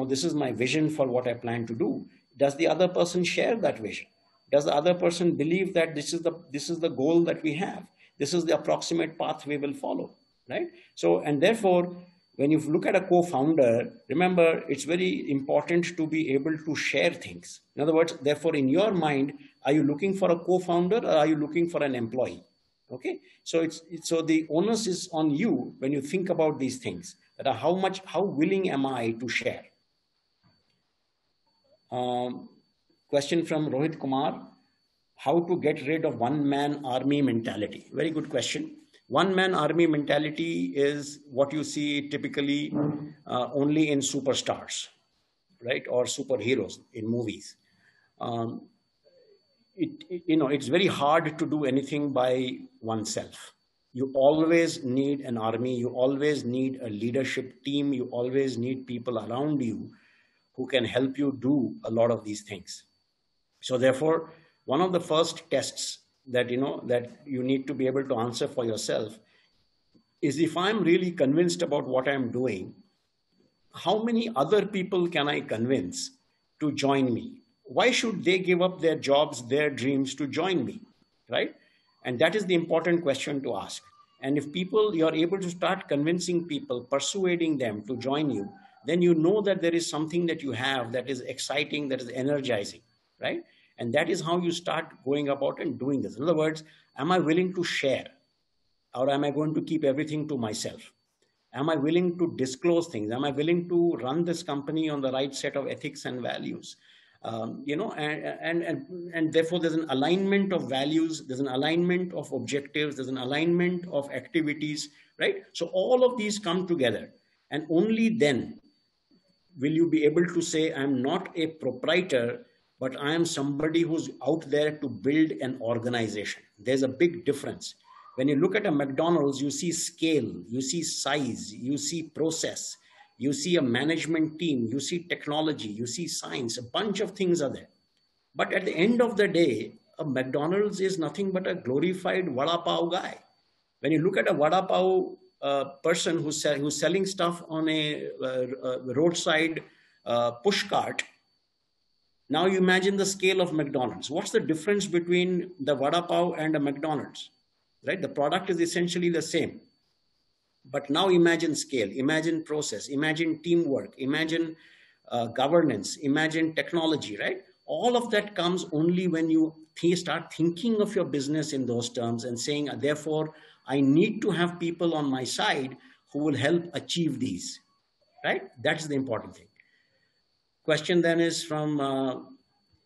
this is my vision for what I plan to do. Does the other person share that vision? Does the other person believe that this is the goal that we have? This is the approximate path we will follow, right? So, and therefore, when you look at a co-founder, remember, it's very important to be able to share things. In other words, therefore, in your mind, are you looking for a co-founder or are you looking for an employee? Okay, so so the onus is on you when you think about these things. That how willing am I to share? Question from Rohit Kumar: how to get rid of one-man army mentality? Very good question. One-man army mentality is what you see typically only in superstars, right, or superheroes in movies. it's very hard to do anything by oneself. You always need an army. You always need a leadership team. You always need people around you who can help you do a lot of these things. So therefore, one of the first tests that you need to be able to answer for yourself is, if I'm really convinced about what I'm doing, how many other people can I convince to join me? Why should they give up their jobs, their dreams to join me, right? And that is the important question to ask. And if you're able to start convincing people, persuading them to join you, then you know that there is something that you have that is exciting, that is energizing, right? And that is how you start going about and doing this. In other words, am I willing to share, or am I going to keep everything to myself? Am I willing to disclose things? Am I willing to run this company on the right set of ethics and values? And therefore there's an alignment of values, there's an alignment of objectives, there's an alignment of activities, right? So all of these come together, and only then will you be able to say, I'm not a proprietor, but I am somebody who's out there to build an organization. There's a big difference. When you look at a McDonald's, you see scale, you see size, you see process, you see a management team, you see technology, you see science, a bunch of things are there. But at the end of the day, a McDonald's is nothing but a glorified vada pav guy. When you look at a vada pav person who's selling stuff on a roadside push cart, now you imagine the scale of McDonald's. What's the difference between the vada pav and a McDonald's, right? The product is essentially the same. But now imagine scale, imagine process, imagine teamwork, imagine governance, imagine technology, right? All of that comes only when you start thinking of your business in those terms and saying, therefore, I need to have people on my side who will help achieve these, right? That's the important thing. Question then is from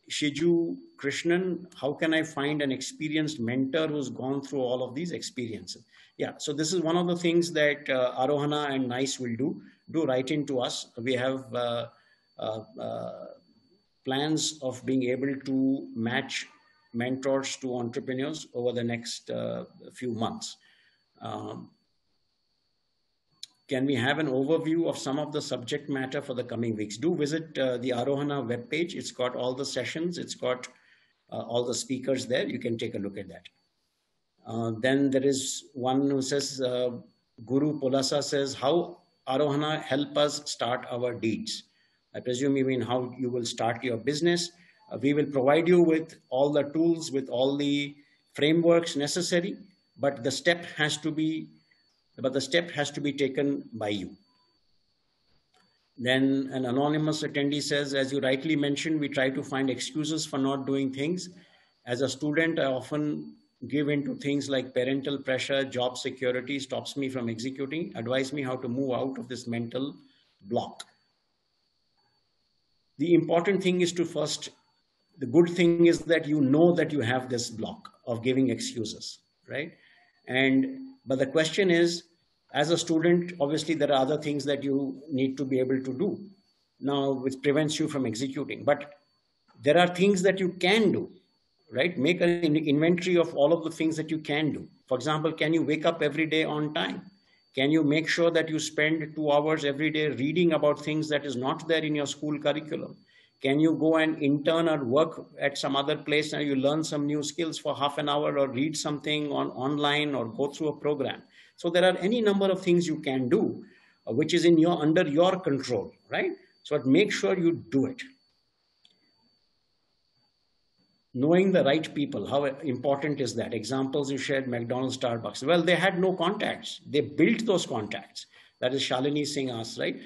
Shiju Krishnan. How can I find an experienced mentor who's gone through all of these experiences? Yeah, so this is one of the things that Aarohana and NICE will do. Do write into us. We have plans of being able to match mentors to entrepreneurs over the next few months. Can we have an overview of some of the subject matter for the coming weeks? Do visit the Aarohana webpage. It's got all the sessions. It's got all the speakers there. You can take a look at that. Then there is one who says, Guru Polasa says, how Aarohana help us start our deeds? I presume you mean how you will start your business. We will provide you with all the tools, with all the frameworks necessary, but the step has to be taken by you. Then an anonymous attendee says, as you rightly mentioned, we try to find excuses for not doing things. As a student, I often give into things like parental pressure, job security stops me from executing. Advise me how to move out of this mental block. The important thing is the good thing is that you know that you have this block of giving excuses, right? But the question is, as a student, obviously there are other things that you need to be able to do now, which prevents you from executing. But there are things that you can do, right? Make an inventory of all of the things that you can do. For example, can you wake up every day on time? Can you make sure that you spend 2 hours every day reading about things that is not there in your school curriculum? Can you go and intern or work at some other place and you learn some new skills for half an hour, or read something online, or go through a program? So there are any number of things you can do, which is under your control, right? So make sure you do it. Knowing the right people, how important is that? Examples you shared, McDonald's, Starbucks. Well, they had no contacts. They built those contacts. That is Shalini Singh asked, right?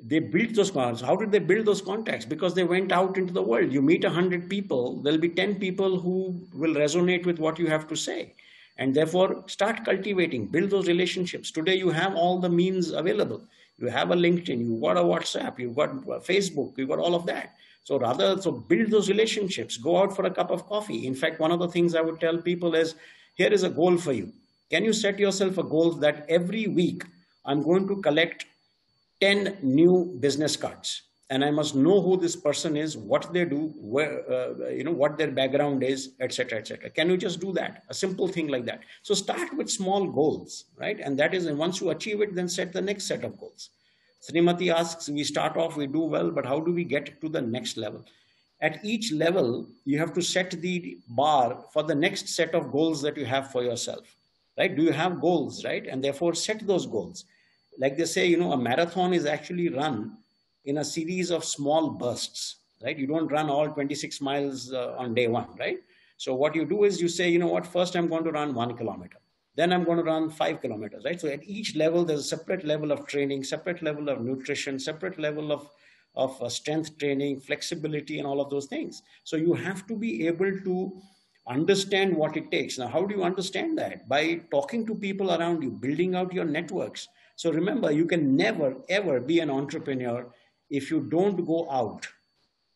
They built those contacts. How did they build those contacts? Because they went out into the world. You meet 100 people, there'll be 10 people who will resonate with what you have to say. And therefore, start cultivating, build those relationships. Today, you have all the means available. You have a LinkedIn, you've got a WhatsApp, you've got Facebook, you've got all of that. So build those relationships, go out for a cup of coffee. In fact, one of the things I would tell people is, here is a goal for you. Can you set yourself a goal that every week I'm going to collect 10 new business cards? and I must know who this person is, what they do, where, what their background is, etc., etc. Can you just do that? A simple thing like that. So start with small goals, right? And that is, and once you achieve it, then set the next set of goals. Srimati asks, we start off, we do well, but how do we get to the next level? At each level, you have to set the bar for the next set of goals that you have for yourself, right? Do you have goals, right? And therefore set those goals. Like they say, a marathon is actually run in a series of small bursts, right? You don't run all 26 miles on day one, right? So what you do is you say, first I'm going to run 1 kilometer. Then I'm going to run 5 kilometers, right? So at each level, there's a separate level of training, separate level of nutrition, separate level of strength training, flexibility, and all of those things. So you have to be able to understand what it takes. Now, how do you understand that? By talking to people around you, building out your networks. So remember, you can never, ever be an entrepreneur if you don't go out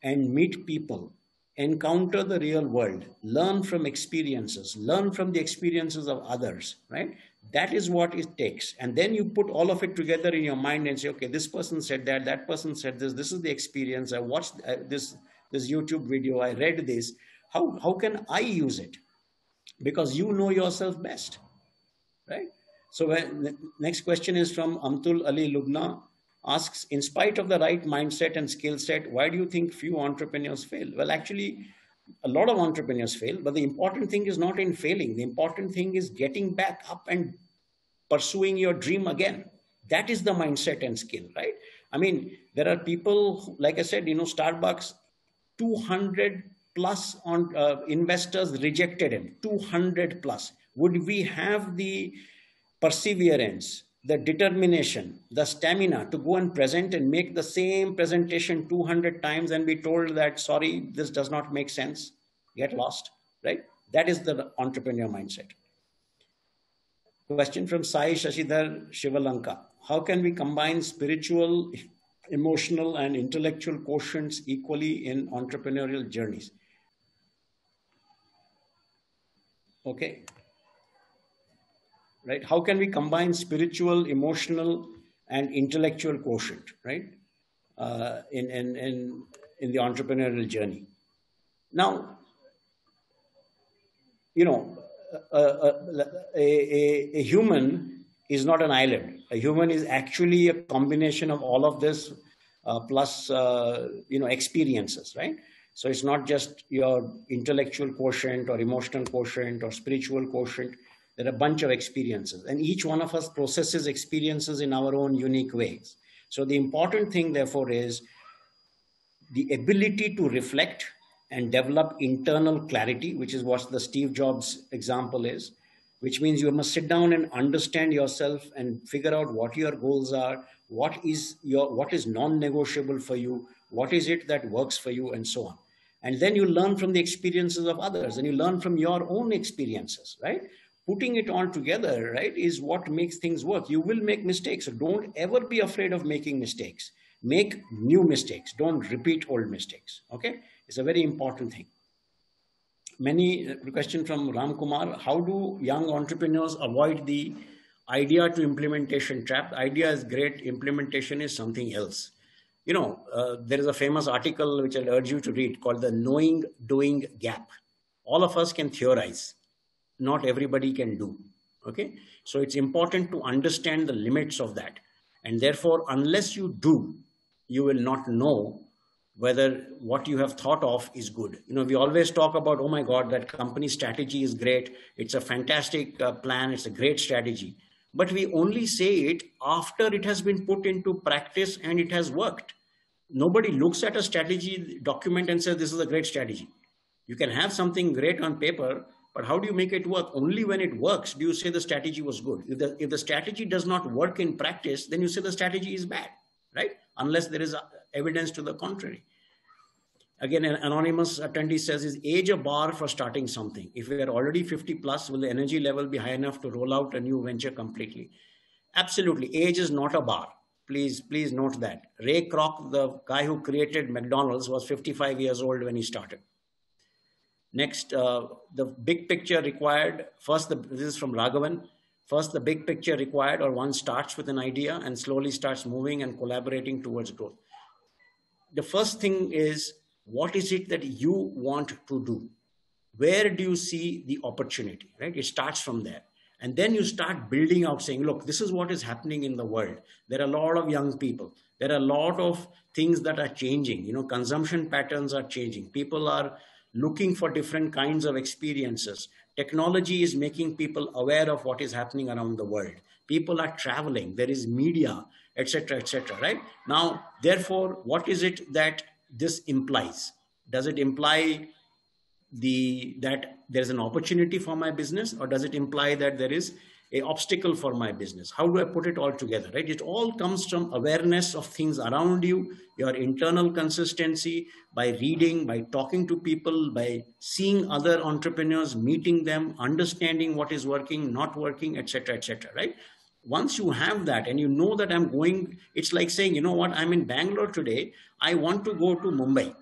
and meet people, encounter the real world, learn from experiences, learn from the experiences of others, right? That is what it takes. And then you put all of it together in your mind and say, okay, this person said that, that person said this is the experience. I watched this YouTube video, I read this. How can I use it? Because you know yourself best, right? So the next question is from Amtul Ali Lubna. Asks, in spite of the right mindset and skill set, why do you think few entrepreneurs fail? Well, actually, a lot of entrepreneurs fail, but the important thing is not in failing. The important thing is getting back up and pursuing your dream again. That is the mindset and skill, right? I mean, there are people, like I said, Starbucks, 200 plus on investors rejected him, 200 plus. Would we have the perseverance, the determination, the stamina to go and present and make the same presentation 200 times and be told that, sorry, this does not make sense, get lost, right? That is the entrepreneur mindset. Question from Sai Shashidhar Shivalanka. How can we combine spiritual, emotional, and intellectual quotients equally in entrepreneurial journeys? Okay. Right? How can we combine spiritual, emotional, and intellectual quotient, right? In the entrepreneurial journey. Now, a human is not an island. A human is actually a combination of all of this plus, experiences, right? So it's not just your intellectual quotient or emotional quotient or spiritual quotient. There are a bunch of experiences, and each one of us processes experiences in our own unique ways. So the important thing, therefore, is the ability to reflect and develop internal clarity, which is what the Steve Jobs example is, which means you must sit down and understand yourself and figure out what your goals are, what is non-negotiable for you, what is it that works for you, and so on. And then you learn from the experiences of others, and you learn from your own experiences, right? Putting it all together, right, is what makes things work. You will make mistakes, so don't ever be afraid of making mistakes. Make new mistakes. Don't repeat old mistakes, okay? It's a very important thing. Question from Ram Kumar. How do young entrepreneurs avoid the idea to implementation trap? The idea is great. Implementation is something else. There is a famous article which I'll urge you to read called the knowing doing gap. All of us can theorize. Not everybody can do. Okay. So it's important to understand the limits of that. And therefore, unless you do, you will not know whether what you have thought of is good. We always talk about, oh my God, that company strategy is great. It's a fantastic plan. It's a great strategy. But we only say it after it has been put into practice and it has worked. Nobody looks at a strategy document and says, this is a great strategy. You can have something great on paper, but how do you make it work? Only when it works do you say the strategy was good. If the strategy does not work in practice, then you say the strategy is bad, right? Unless there is evidence to the contrary. Again, an anonymous attendee says, is age a bar for starting something? If we are already 50 plus, will the energy level be high enough to roll out a new venture completely? Absolutely. Age is not a bar. Please note that. Ray Kroc, the guy who created McDonald's, was 55 years old when he started. Next, the big picture required. First, this is from Raghavan. First, the big picture required, or one starts with an idea and slowly starts moving and collaborating towards growth. the first thing is, what is it that you want to do? Where do you see the opportunity, right? It starts from there. And then you start building out saying, look, this is what is happening in the world. There are a lot of young people. There are a lot of things that are changing. Consumption patterns are changing. People are looking for different kinds of experiences. Technology is making people aware of what is happening around the world. People are traveling. There is media, etc., right? Now, therefore, what is it that this implies? Does it imply that there's an opportunity for my business, or does it imply that there is a obstacle for my business? How do I put it all together, right? It all comes from awareness of things around you, your internal consistency, by reading, by talking to people, by seeing other entrepreneurs, meeting them, understanding what is working, not working, etc., right? Once you have that and you know that it's like saying, you know what, I'm in Bangalore today, I want to go to Mumbai,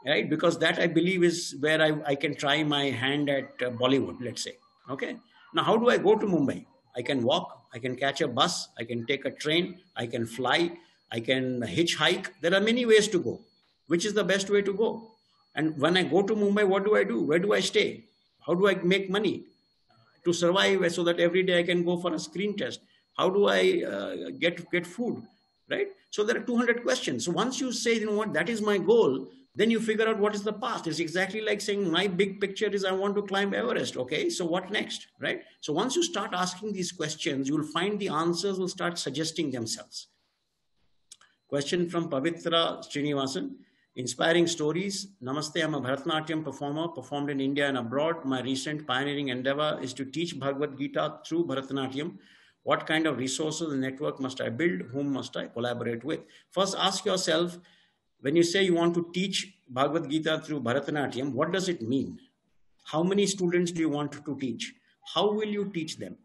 right? Because that, I believe, is where I can try my hand at Bollywood, let's say. Okay. Now, how do I go to Mumbai? I can walk, I can catch a bus, I can take a train, I can fly, I can hitchhike. There are many ways to go. Which is the best way to go? And when I go to Mumbai, what do I do? Where do I stay? How do I make money to survive so that every day I can go for a screen test? How do I get food, right? So there are 200 questions. So once you say, you know what, that is my goal, then you figure out what is the path. It's exactly like saying my big picture is I want to climb Everest. Okay, so what next, right? So once you start asking these questions, you will find the answers will start suggesting themselves. Question from Pavitra Srinivasan. Inspiring stories. Namaste, I'm a Bharatanatyam performer, performed in India and abroad. My recent pioneering endeavor is to teach Bhagavad Gita through Bharatanatyam. What kind of resources and network must I build? Whom must I collaborate with? First, ask yourself, when you say you want to teach Bhagavad Gita through Bharatanatyam, what does it mean? How many students do you want to teach? How will you teach them?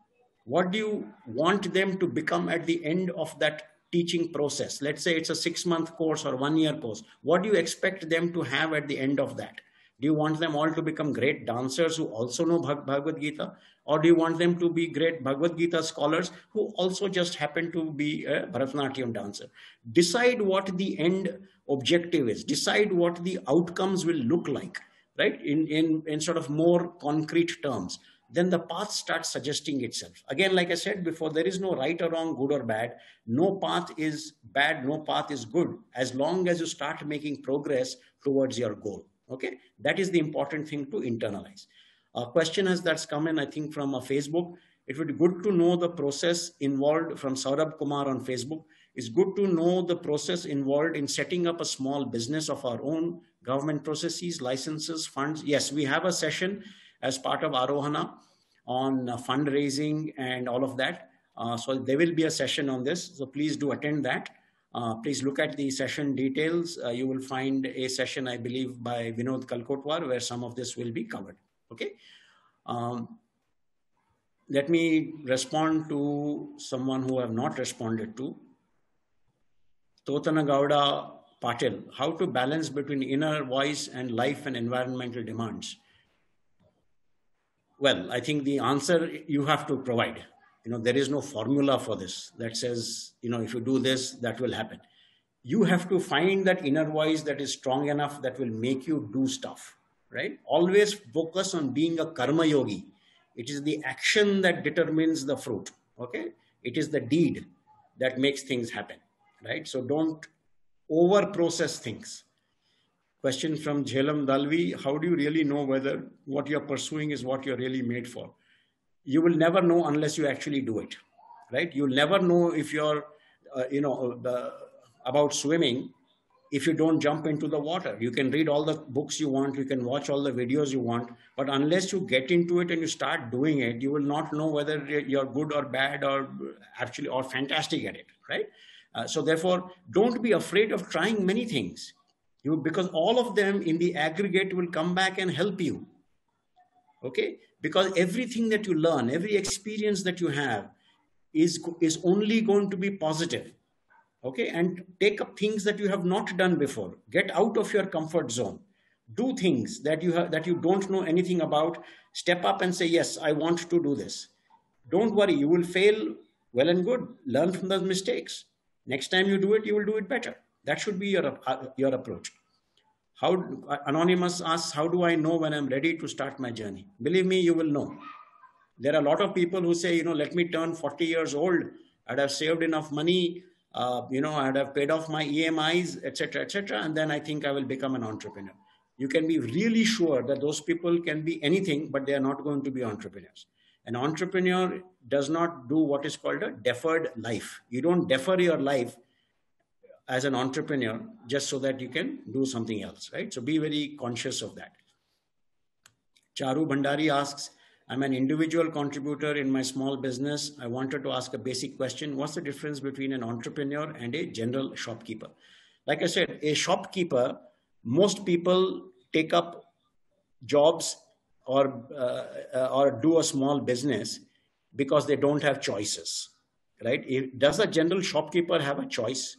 What do you want them to become at the end of that teaching process? Let's say it's a 6-month course or 1-year course. What do you expect them to have at the end of that? Do you want them all to become great dancers who also know Bhagavad Gita? Or do you want them to be great Bhagavad Gita scholars who also just happen to be a Bharatanatyam dancer? Decide what the end objective is. Decide what the outcomes will look like, right? In sort of more concrete terms. Then the path starts suggesting itself. Again, like I said before, there is no right or wrong, good or bad. No path is bad, no path is good, as long as you start making progress towards your goal. Okay, that is the important thing to internalize. A question that's come in, I think, from Facebook. It would be good to know the process involved, from Saurabh Kumar on Facebook. It's good to know the process involved in setting up a small business of our own, government processes, licenses, funds. Yes, we have a session as part of Aarohana on fundraising and all of that. So there will be a session on this. So please do attend that. Please look at the session details. You will find a session, I believe, by Vinod Kalkotwar, where some of this will be covered. Okay. Let me respond to someone who I have not responded to. Totana Gowda Patil, how to balance between inner voice and life and environmental demands? Well, I think the answer you have to provide. There is no formula for this that says, if you do this, that will happen. You have to find that inner voice that is strong enough that will make you do stuff, right? Always focus on being a karma yogi. It is the action that determines the fruit, okay? It is the deed that makes things happen, right? So don't over-process things. Question from Jhelam Dalvi, how do you really know whether what you're pursuing is what you're really made for? You will never know unless you actually do it, right? You'll never know if you're, about swimming if you don't jump into the water. You can read all the books you want, you can watch all the videos you want, but unless you get into it and you start doing it, you will not know whether you're good or bad or actually or fantastic at it, right? So therefore, don't be afraid of trying many things, because all of them in the aggregate will come back and help you. Okay, because everything that you learn, every experience that you have is only going to be positive. Okay, and take up things that you have not done before. Get out of your comfort zone. Do things that you don't know anything about. Step up and say, yes, I want to do this. Don't worry, you will fail. Well and good. Learn from those mistakes. Next time you do it, you will do it better. That should be your approach. Anonymous asks, how do I know when I'm ready to start my journey? Believe me, you will know. There are a lot of people who say, let me turn 40 years old. I'd have saved enough money. I'd have paid off my EMIs, etc., etc. And then I think I will become an entrepreneur. You can be really sure that those people can be anything, but they are not going to be entrepreneurs. An entrepreneur does not do what is called a deferred life. You don't defer your life as an entrepreneur just so that you can do something else, right? So be very conscious of that. Charu Bhandari asks, I'm an individual contributor in my small business. I wanted to ask a basic question. What's the difference between an entrepreneur and a general shopkeeper? Like I said, a shopkeeper, most people take up jobs or do a small business because they don't have choices, right? Does a general shopkeeper have a choice?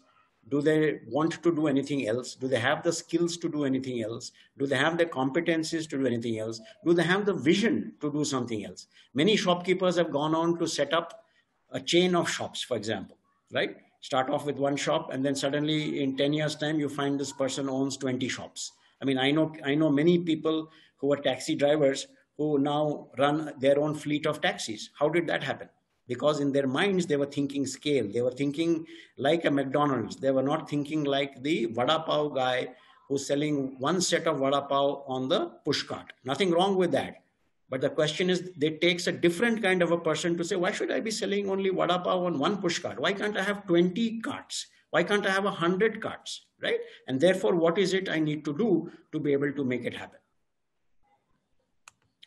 Do they want to do anything else? Do they have the skills to do anything else? Do they have the competencies to do anything else? Do they have the vision to do something else? Many shopkeepers have gone on to set up a chain of shops, for example, right? Start off with one shop, and then suddenly in 10 years' time, you find this person owns 20 shops. I mean, I know many people who are taxi drivers who now run their own fleet of taxis. How did that happen? Because in their minds, they were thinking scale. They were thinking like a McDonald's. They were not thinking like the vada pav guy who's selling one set of vada pav on the push cart. Nothing wrong with that. But the question is, it takes a different kind of a person to say, why should I be selling only vada pav on one push cart? Why can't I have 20 carts? Why can't I have 100 carts, right? And therefore, what is it I need to do to be able to make it happen?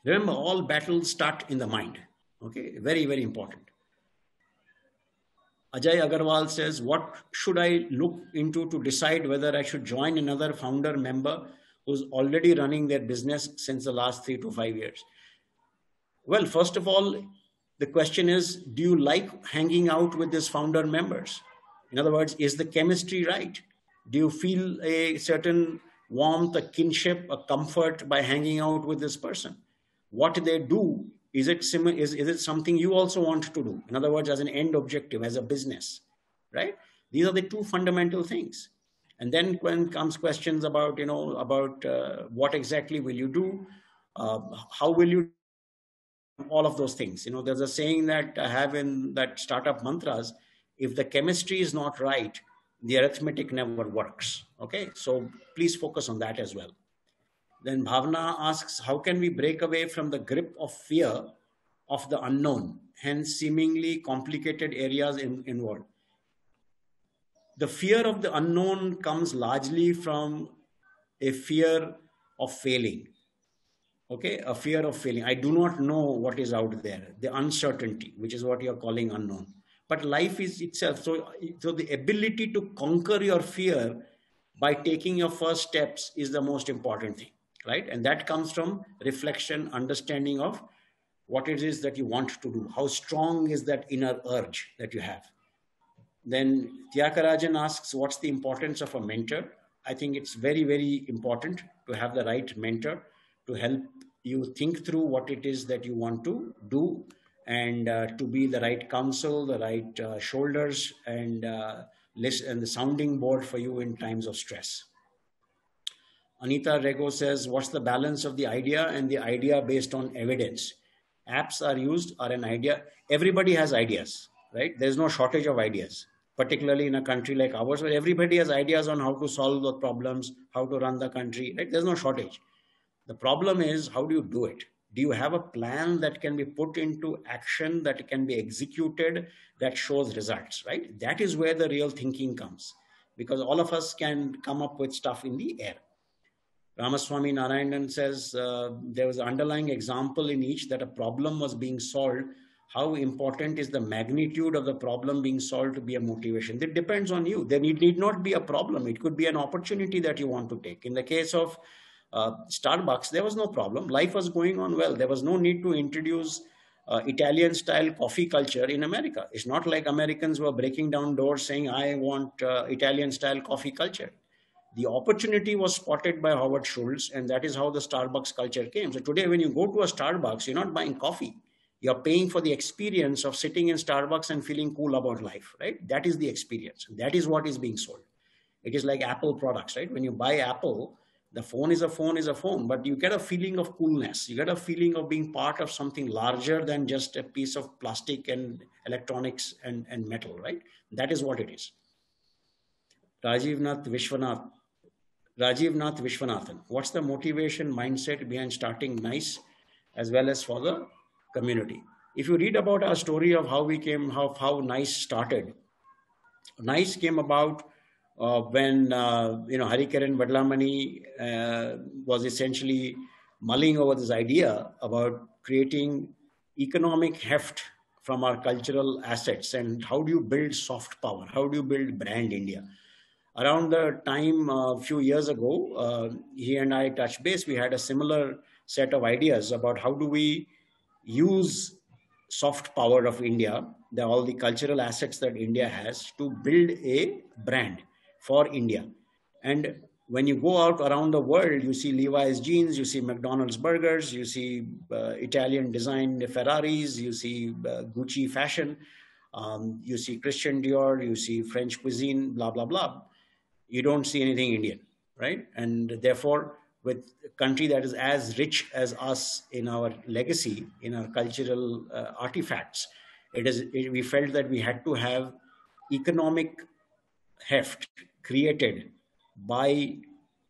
Remember, all battles start in the mind. Okay, very, very important. Ajay Agarwal says, what should I look into to decide whether I should join another founder member who's already running their business since the last 3 to 5 years? Well, first of all, the question is, do you like hanging out with these founder members? In other words, is the chemistry right? Do you feel a certain warmth, a kinship, a comfort by hanging out with this person? What they do, is it something you also want to do? In other words, as an end objective, as a business, right? These are the two fundamental things. And then when comes questions about, what exactly will you do? How will you do all of those things? There's a saying that I have in that startup mantras, if the chemistry is not right, the arithmetic never works. Okay, so please focus on that as well. Then Bhavna asks, how can we break away from the grip of fear of the unknown, hence seemingly complicated areas involved? The fear of the unknown comes largely from a fear of failing. Okay, a fear of failing. I do not know what is out there, the uncertainty, which is what you're calling unknown. But life is itself. So the ability to conquer your fear by taking your first steps is the most important thing. Right? And that comes from reflection, understanding of what it is that you want to do. How strong is that inner urge that you have? Then Tyakarajan asks, what's the importance of a mentor? I think it's very, very important to have the right mentor to help you think through what it is that you want to do, and to be the right counsel, the right shoulders, and the sounding board for you in times of stress. Anita Rego says, what's the balance of the idea and the idea based on evidence? Apps are an idea. Everybody has ideas, right? There's no shortage of ideas, particularly in a country like ours, where everybody has ideas on how to solve the problems, how to run the country, right? There's no shortage. The problem is, how do you do it? Do you have a plan that can be put into action, that can be executed, that shows results, right? That is where the real thinking comes, because all of us can come up with stuff in the air. Ramaswamy Narayanan says there was an underlying example in each that a problem was being solved. How important is the magnitude of the problem being solved to be a motivation? It depends on you. There need not be a problem. It could be an opportunity that you want to take. In the case of Starbucks, there was no problem. Life was going on well. There was no need to introduce Italian style coffee culture in America. It's not like Americans were breaking down doors saying, I want Italian style coffee culture. The opportunity was spotted by Howard Schultz, and that is how the Starbucks culture came. So today, when you go to a Starbucks, you're not buying coffee. You're paying for the experience of sitting in Starbucks and feeling cool about life, right? That is the experience. That is what is being sold. It is like Apple products, right? When you buy Apple, the phone is a phone is a phone, but you get a feeling of coolness. You get a feeling of being part of something larger than just a piece of plastic and electronics and metal, right? That is what it is. Rajiv Nath Vishwanath. Rajiv Nath Vishwanathan. What's the motivation mindset behind starting NICE as well as for the community? If you read about our story of how we came, how NICE started, NICE came about when Harikaran Vadlamani was essentially mulling over this idea about creating economic heft from our cultural assets, and how do you build soft power? How do you build brand India? Around the time a few years ago, he and I touched base. We had a similar set of ideas about how do we use soft power of India, all the cultural assets that India has, to build a brand for India. And when you go out around the world, you see Levi's jeans, you see McDonald's burgers, you see Italian designed Ferraris, you see Gucci fashion, you see Christian Dior, you see French cuisine, blah, blah, blah. You don't see anything Indian, right? And therefore, with a country that is as rich as us in our legacy, in our cultural artifacts, we felt that we had to have economic heft created by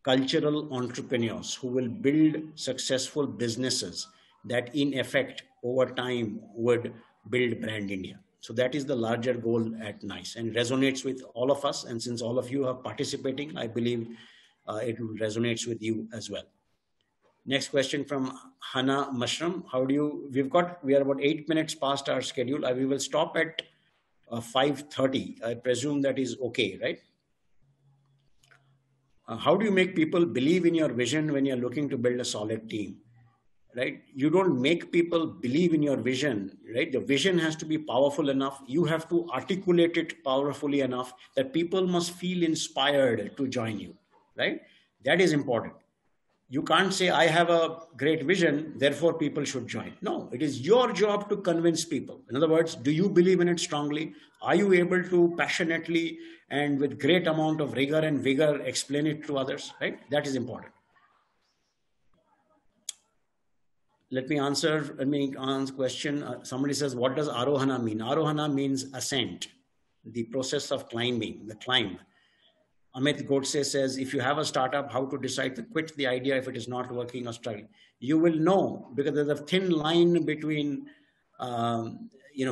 cultural entrepreneurs who will build successful businesses that in effect over time would build brand India. So that is the larger goal at NICE, and resonates with all of us. And since all of you are participating, I believe it resonates with you as well. Next question from Hana Mushram. We are about 8 minutes past our schedule. We will stop at 5:30. I presume that is okay, right? How do you make people believe in your vision when you're looking to build a solid team? Right? You don't make people believe in your vision, right? The vision has to be powerful enough. You have to articulate it powerfully enough that people must feel inspired to join you, right? That is important. You can't say, I have a great vision, therefore people should join. No, it is your job to convince people. In other words, do you believe in it strongly? Are you able to passionately and with great amount of rigor and vigor explain it to others, right? That is important. Let me answer question. Somebody says, what does Aarohana mean? Aarohana means ascent, the process of climbing, the climb. Amit Godse says, if you have a startup, how to decide to quit the idea if it is not working or struggling? You will know, because there's a thin line between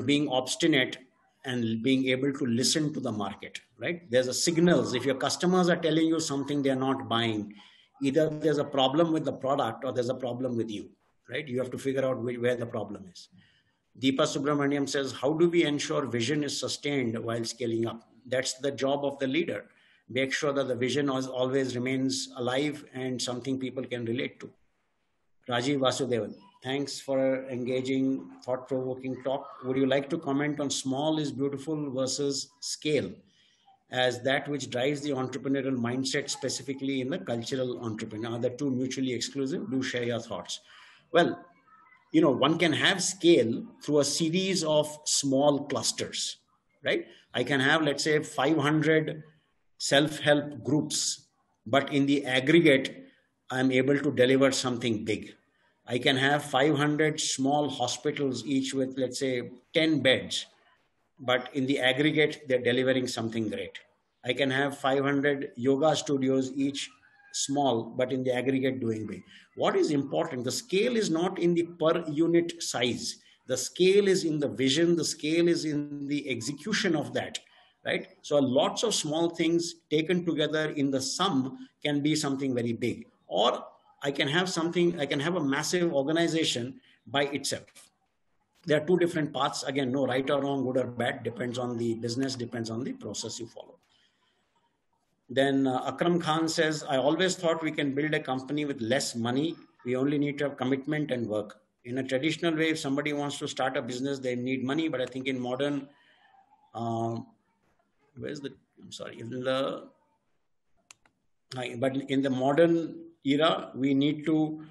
being obstinate and being able to listen to the market, right? There's a signals. If your customers are telling you something they're not buying, either there's a problem with the product or there's a problem with you. Right? You have to figure out where the problem is. Deepa Subramaniam says, how do we ensure vision is sustained while scaling up? That's the job of the leader. Make sure that the vision always remains alive and something people can relate to. Rajiv Vasudevan, thanks for engaging, thought-provoking talk. Would you like to comment on small is beautiful versus scale as that which drives the entrepreneurial mindset, specifically in the cultural entrepreneur? Are the two mutually exclusive? Do share your thoughts. Well, one can have scale through a series of small clusters, right? I can have, let's say, 500 self-help groups, but in the aggregate, I'm able to deliver something big. I can have 500 small hospitals, each with, let's say, 10 beds, but in the aggregate, they're delivering something great. I can have 500 yoga studios, each small, but in the aggregate doing big. What is important? The scale is not in the per unit size. The scale is in the vision. The scale is in the execution of that, right? So lots of small things taken together in the sum can be something very big. Or I can have a massive organization by itself. There are two different paths. Again, no right or wrong, good or bad, depends on the business, depends on the process you follow. Then Akram Khan says, I always thought we can build a company with less money. We only need to have commitment and work. In a traditional way, if somebody wants to start a business, they need money. But I think in modern, but in the modern era, we need to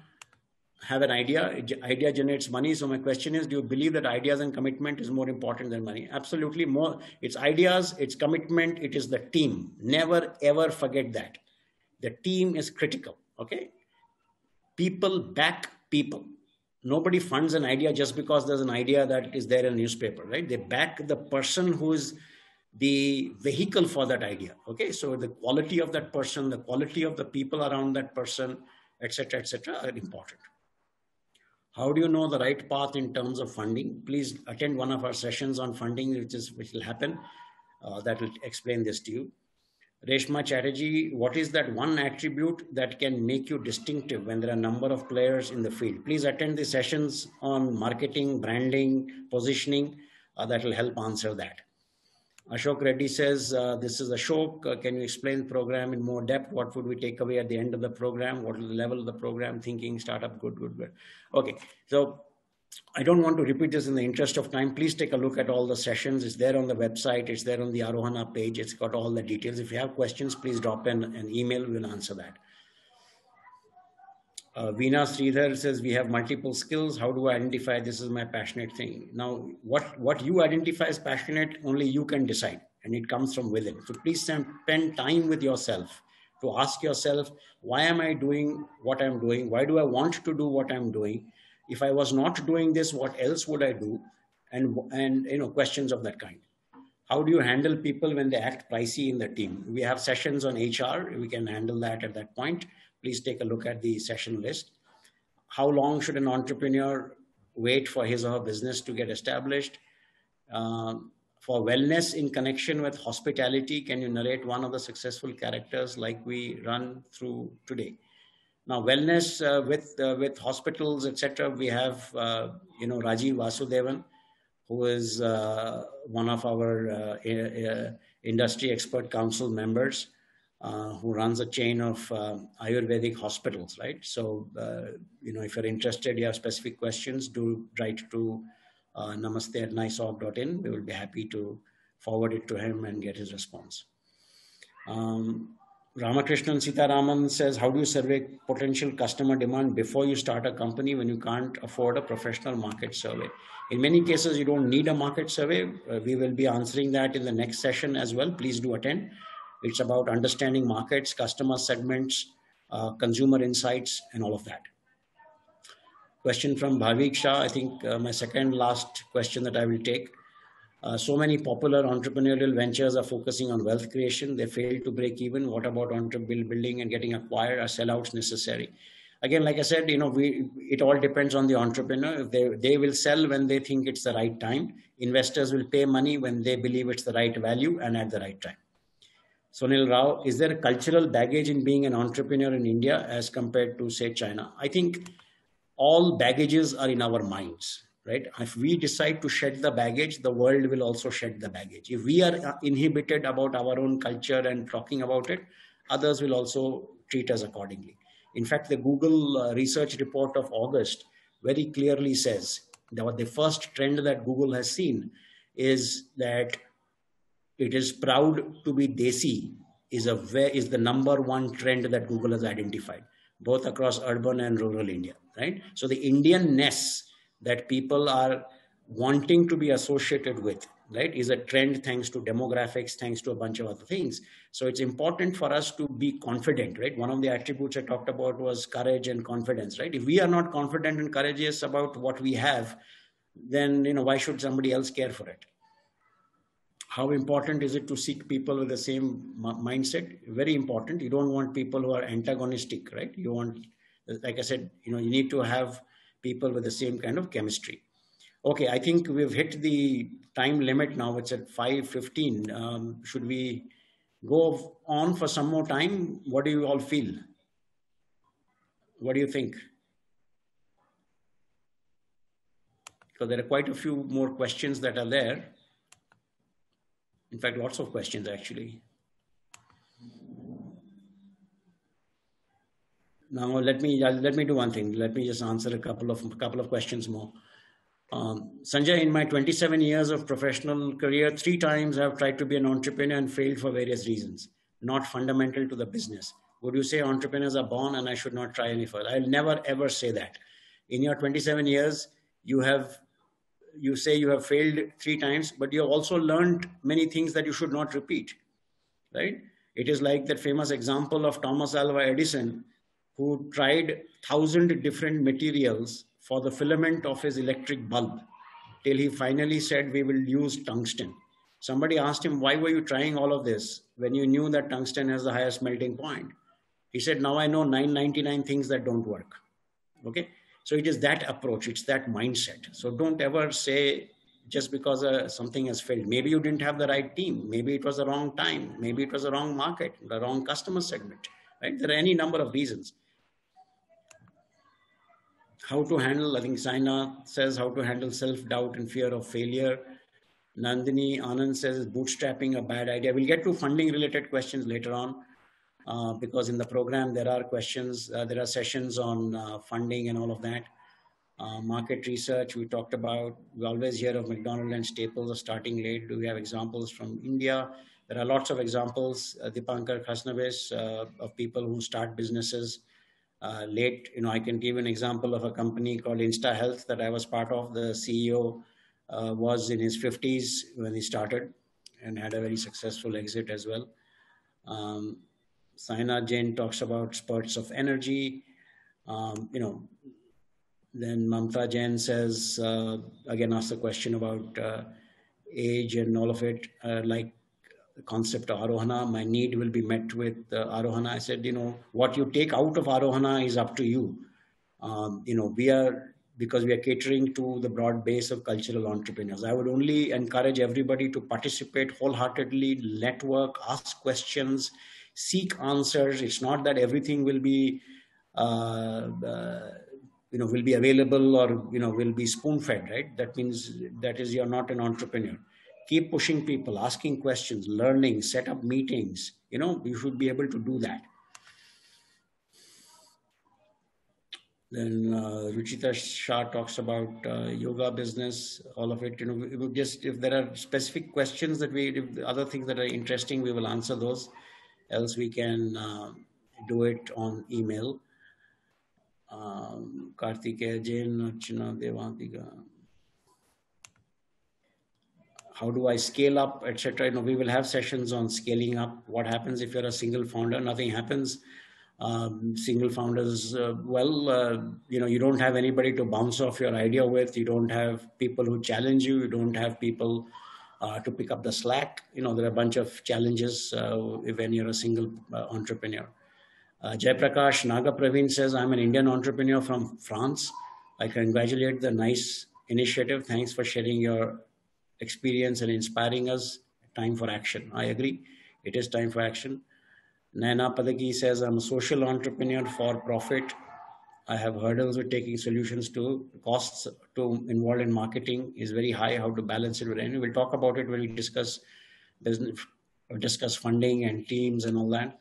have an idea, idea generates money. So my question is, do you believe that ideas and commitment is more important than money? Absolutely more. It's ideas, it's commitment, it is the team. Never ever forget that. The team is critical. Okay. People back people. Nobody funds an idea just because there's an idea that is there in a newspaper, right? They back the person who is the vehicle for that idea. Okay. So the quality of that person, the quality of the people around that person, etc., are important. How do you know the right path in terms of funding? Please attend one of our sessions on funding, which will happen. That will explain this to you. Reshma Chatterjee, what is that one attribute that can make you distinctive when there are a number of players in the field? Please attend the sessions on marketing, branding, positioning. That will help answer that. Ashok Reddy says, this is Ashok. Can you explain the program in more depth? What would we take away at the end of the program? What is the level of the program? Thinking, startup, good. Okay, so I don't want to repeat this in the interest of time. Please take a look at all the sessions. It's there on the website. It's there on the Aarohana page. It's got all the details. If you have questions, please drop in an email. We'll answer that. Veena Sridhar says, we have multiple skills. How do I identify this is my passionate thing? Now, what you identify as passionate, only you can decide, and it comes from within. So please spend time with yourself to ask yourself, why am I doing what I'm doing? Why do I want to do what I'm doing? If I was not doing this, what else would I do? And questions of that kind. How do you handle people when they act pricey in the team? We have sessions on HR. We can handle that at that point. Please take a look at the session list. How long should an entrepreneur wait for his or her business to get established? For wellness in connection with hospitality, can you narrate one of the successful characters like we run through today? Now, wellness with hospitals, etc. We have Rajiv Vasudevan, who is one of our industry expert council members, who runs a chain of Ayurvedic hospitals, right? So, if you're interested, you have specific questions, do write to namaste@niceorg.in. We will be happy to forward it to him and get his response. Ramakrishnan Sitaraman says, how do you survey potential customer demand before you start a company when you can't afford a professional market survey? In many cases, you don't need a market survey. We will be answering that in the next session as well. Please do attend. It's about understanding markets, customer segments, consumer insights, and all of that. Question from Bhavik Shah, I think my second last question that I will take. So many popular entrepreneurial ventures are focusing on wealth creation. They fail to break even. What about building and getting acquired? Are sellouts necessary? Again, like I said, it all depends on the entrepreneur. If they will sell when they think it's the right time. Investors will pay money when they believe it's the right value and at the right time. Sonil Rao, is there a cultural baggage in being an entrepreneur in India as compared to, say, China? I think all baggages are in our minds, right? If we decide to shed the baggage, the world will also shed the baggage. If we are inhibited about our own culture and talking about it, others will also treat us accordingly. In fact, the Google research report of August very clearly says that the first trend that Google has seen is that it is proud to be Desi is the number one trend that Google has identified, both across urban and rural India, right? So the Indianness that people are wanting to be associated with, right, is a trend thanks to demographics, thanks to a bunch of other things. So it's important for us to be confident, right? One of the attributes I talked about was courage and confidence, right? If we are not confident and courageous about what we have, then, why should somebody else care for it? How important is it to seek people with the same mindset? Very important. You don't want people who are antagonistic, right? You want, like I said, you need to have people with the same kind of chemistry. Okay, I think we've hit the time limit now. It's at 5:15. Should we go on for some more time? What do you all feel? What do you think? Because there are quite a few more questions that are there. In fact, lots of questions actually. Now let me do one thing. Let me just answer a couple of questions more. Sanjay, in my 27 years of professional career, 3 times I've tried to be an entrepreneur and failed for various reasons, not fundamental to the business. Would you say entrepreneurs are born and I should not try any further? I'll never ever say that. In your 27 years, you say you have failed 3 times, but you have also learned many things that you should not repeat, right? It is like that famous example of Thomas Alva Edison, who tried 1,000 different materials for the filament of his electric bulb, till he finally said, we will use tungsten. Somebody asked him, why were you trying all of this when you knew that tungsten has the highest melting point? He said, now I know 999 things that don't work. Okay. So it is that approach. It's that mindset. So don't ever say just because something has failed. Maybe you didn't have the right team. Maybe it was the wrong time. Maybe it was the wrong market, the wrong customer segment, right? There are any number of reasons. How to handle, I think Saina says, how to handle self-doubt and fear of failure. Nandini Anand says, bootstrapping a bad idea. We'll get to funding related questions later on. Because in the program there are questions, there are sessions on funding and all of that. Market research, we talked about. We always hear of McDonald's and Staples are starting late. Do we have examples from India? There are lots of examples, Dipankar Khasnavis, of people who start businesses late. I can give an example of a company called Insta Health that I was part of. The CEO was in his 50s when he started and had a very successful exit as well. Saina Jain talks about spurts of energy. Then Mamta Jain says, again, asks a question about age and all of it, like the concept of Aarohana. My need will be met with Aarohana. I said, what you take out of Aarohana is up to you. Because we are catering to the broad base of cultural entrepreneurs. I would only encourage everybody to participate wholeheartedly, network, ask questions, seek answers. It's not that everything will be, will be available or, will be spoon-fed, right? That means that is, you're not an entrepreneur. Keep pushing people, asking questions, learning, set up meetings. You should be able to do that. Then Ruchita Shah talks about yoga business, all of it. Just if there are specific questions if other things that are interesting, we will answer those. Else we can do it on email. Karthikeya Jain, Archana Devantika. How do I scale up, etc. We will have sessions on scaling up. What happens if you're a single founder? Nothing happens. Single founders, you don't have anybody to bounce off your idea with. You don't have people who challenge you. You don't have people to pick up the slack. There are a bunch of challenges when you're a single entrepreneur. Jaiprakash Naga Praveen says, I'm an Indian entrepreneur from France. I congratulate the nice initiative. Thanks for sharing your experience and inspiring us. Time for action. I agree. It is time for action. Naina Padaki says, I'm a social entrepreneur for profit. I have hurdles with taking solutions to costs to involved in marketing is very high. How to balance it with any. We'll talk about it when we discuss business, discuss funding and teams and all that.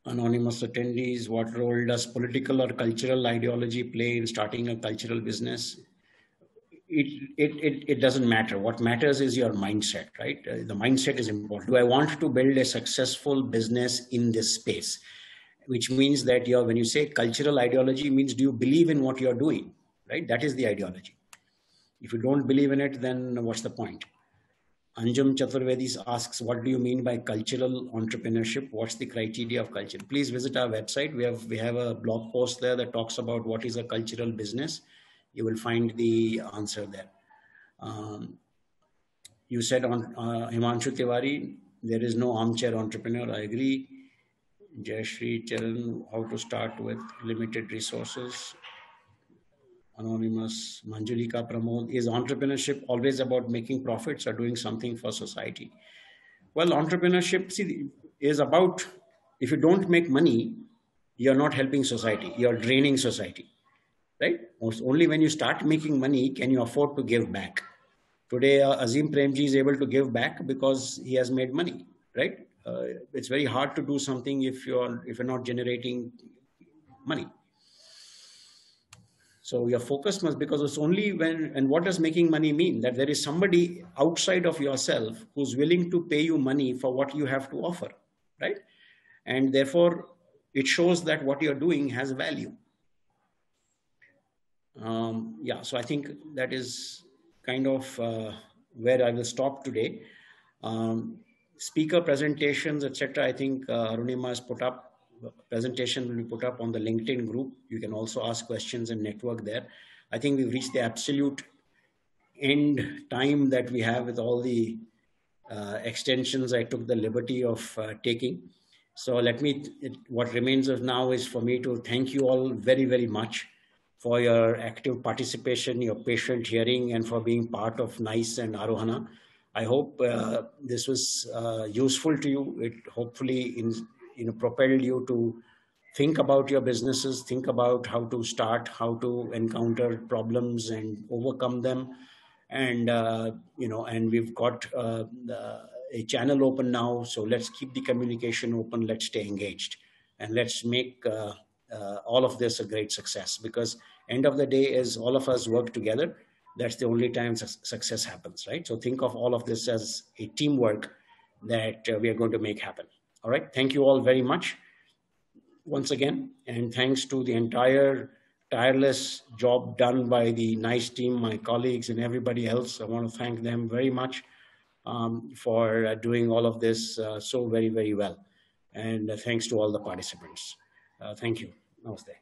Anonymous attendees, what role does political or cultural ideology play in starting a cultural business? It doesn't matter. What matters is your mindset, right? The mindset is important. Do I want to build a successful business in this space? Which means that when you say cultural ideology, means do you believe in what you're doing, right? That is the ideology. If you don't believe in it, then what's the point? Anjum Chaturvedi asks, what do you mean by cultural entrepreneurship? What's the criteria of culture? Please visit our website. We have a blog post there that talks about what is a cultural business. You will find the answer there. You said on Himanshu Tiwari, there is no armchair entrepreneur. I agree. Jayashree Charan, how to start with limited resources. Anonymous Manjulika Pramod, is entrepreneurship always about making profits or doing something for society? Well, entrepreneurship is about, if you don't make money, you're not helping society. You're draining society. Right? Only when you start making money can you afford to give back. Today, Azim Premji is able to give back because he has made money. Right? It's very hard to do something if you're not generating money. So your focus must, because it's only when, and what does making money mean? That there is somebody outside of yourself who's willing to pay you money for what you have to offer. Right? And therefore, it shows that what you're doing has value. Yeah, so I think that is kind of where I will stop today. Um, Speaker presentations, etc. I think Arunima has put up presentation will be put up on the LinkedIn group. You can also ask questions and network there. I think we've reached the absolute end time that we have with all the extensions I took the liberty of taking. So what remains of now is for me to thank you all very, very much for your active participation, your patient hearing, and for being part of NICE and Aarohana. I hope this was useful to you. It hopefully propelled you to think about your businesses, think about how to start, how to encounter problems and overcome them. And and we've got a channel open now, so let's keep the communication open, let's stay engaged, and let's make all of this a great success, because end of the day is all of us work together. That's the only time success happens, right? So think of all of this as a teamwork that we are going to make happen. All right, thank you all very much once again, and thanks to the entire tireless job done by the NICE team, my colleagues, and everybody else. I want to thank them very much for doing all of this so very, very well. And thanks to all the participants. Thank you. Namaste.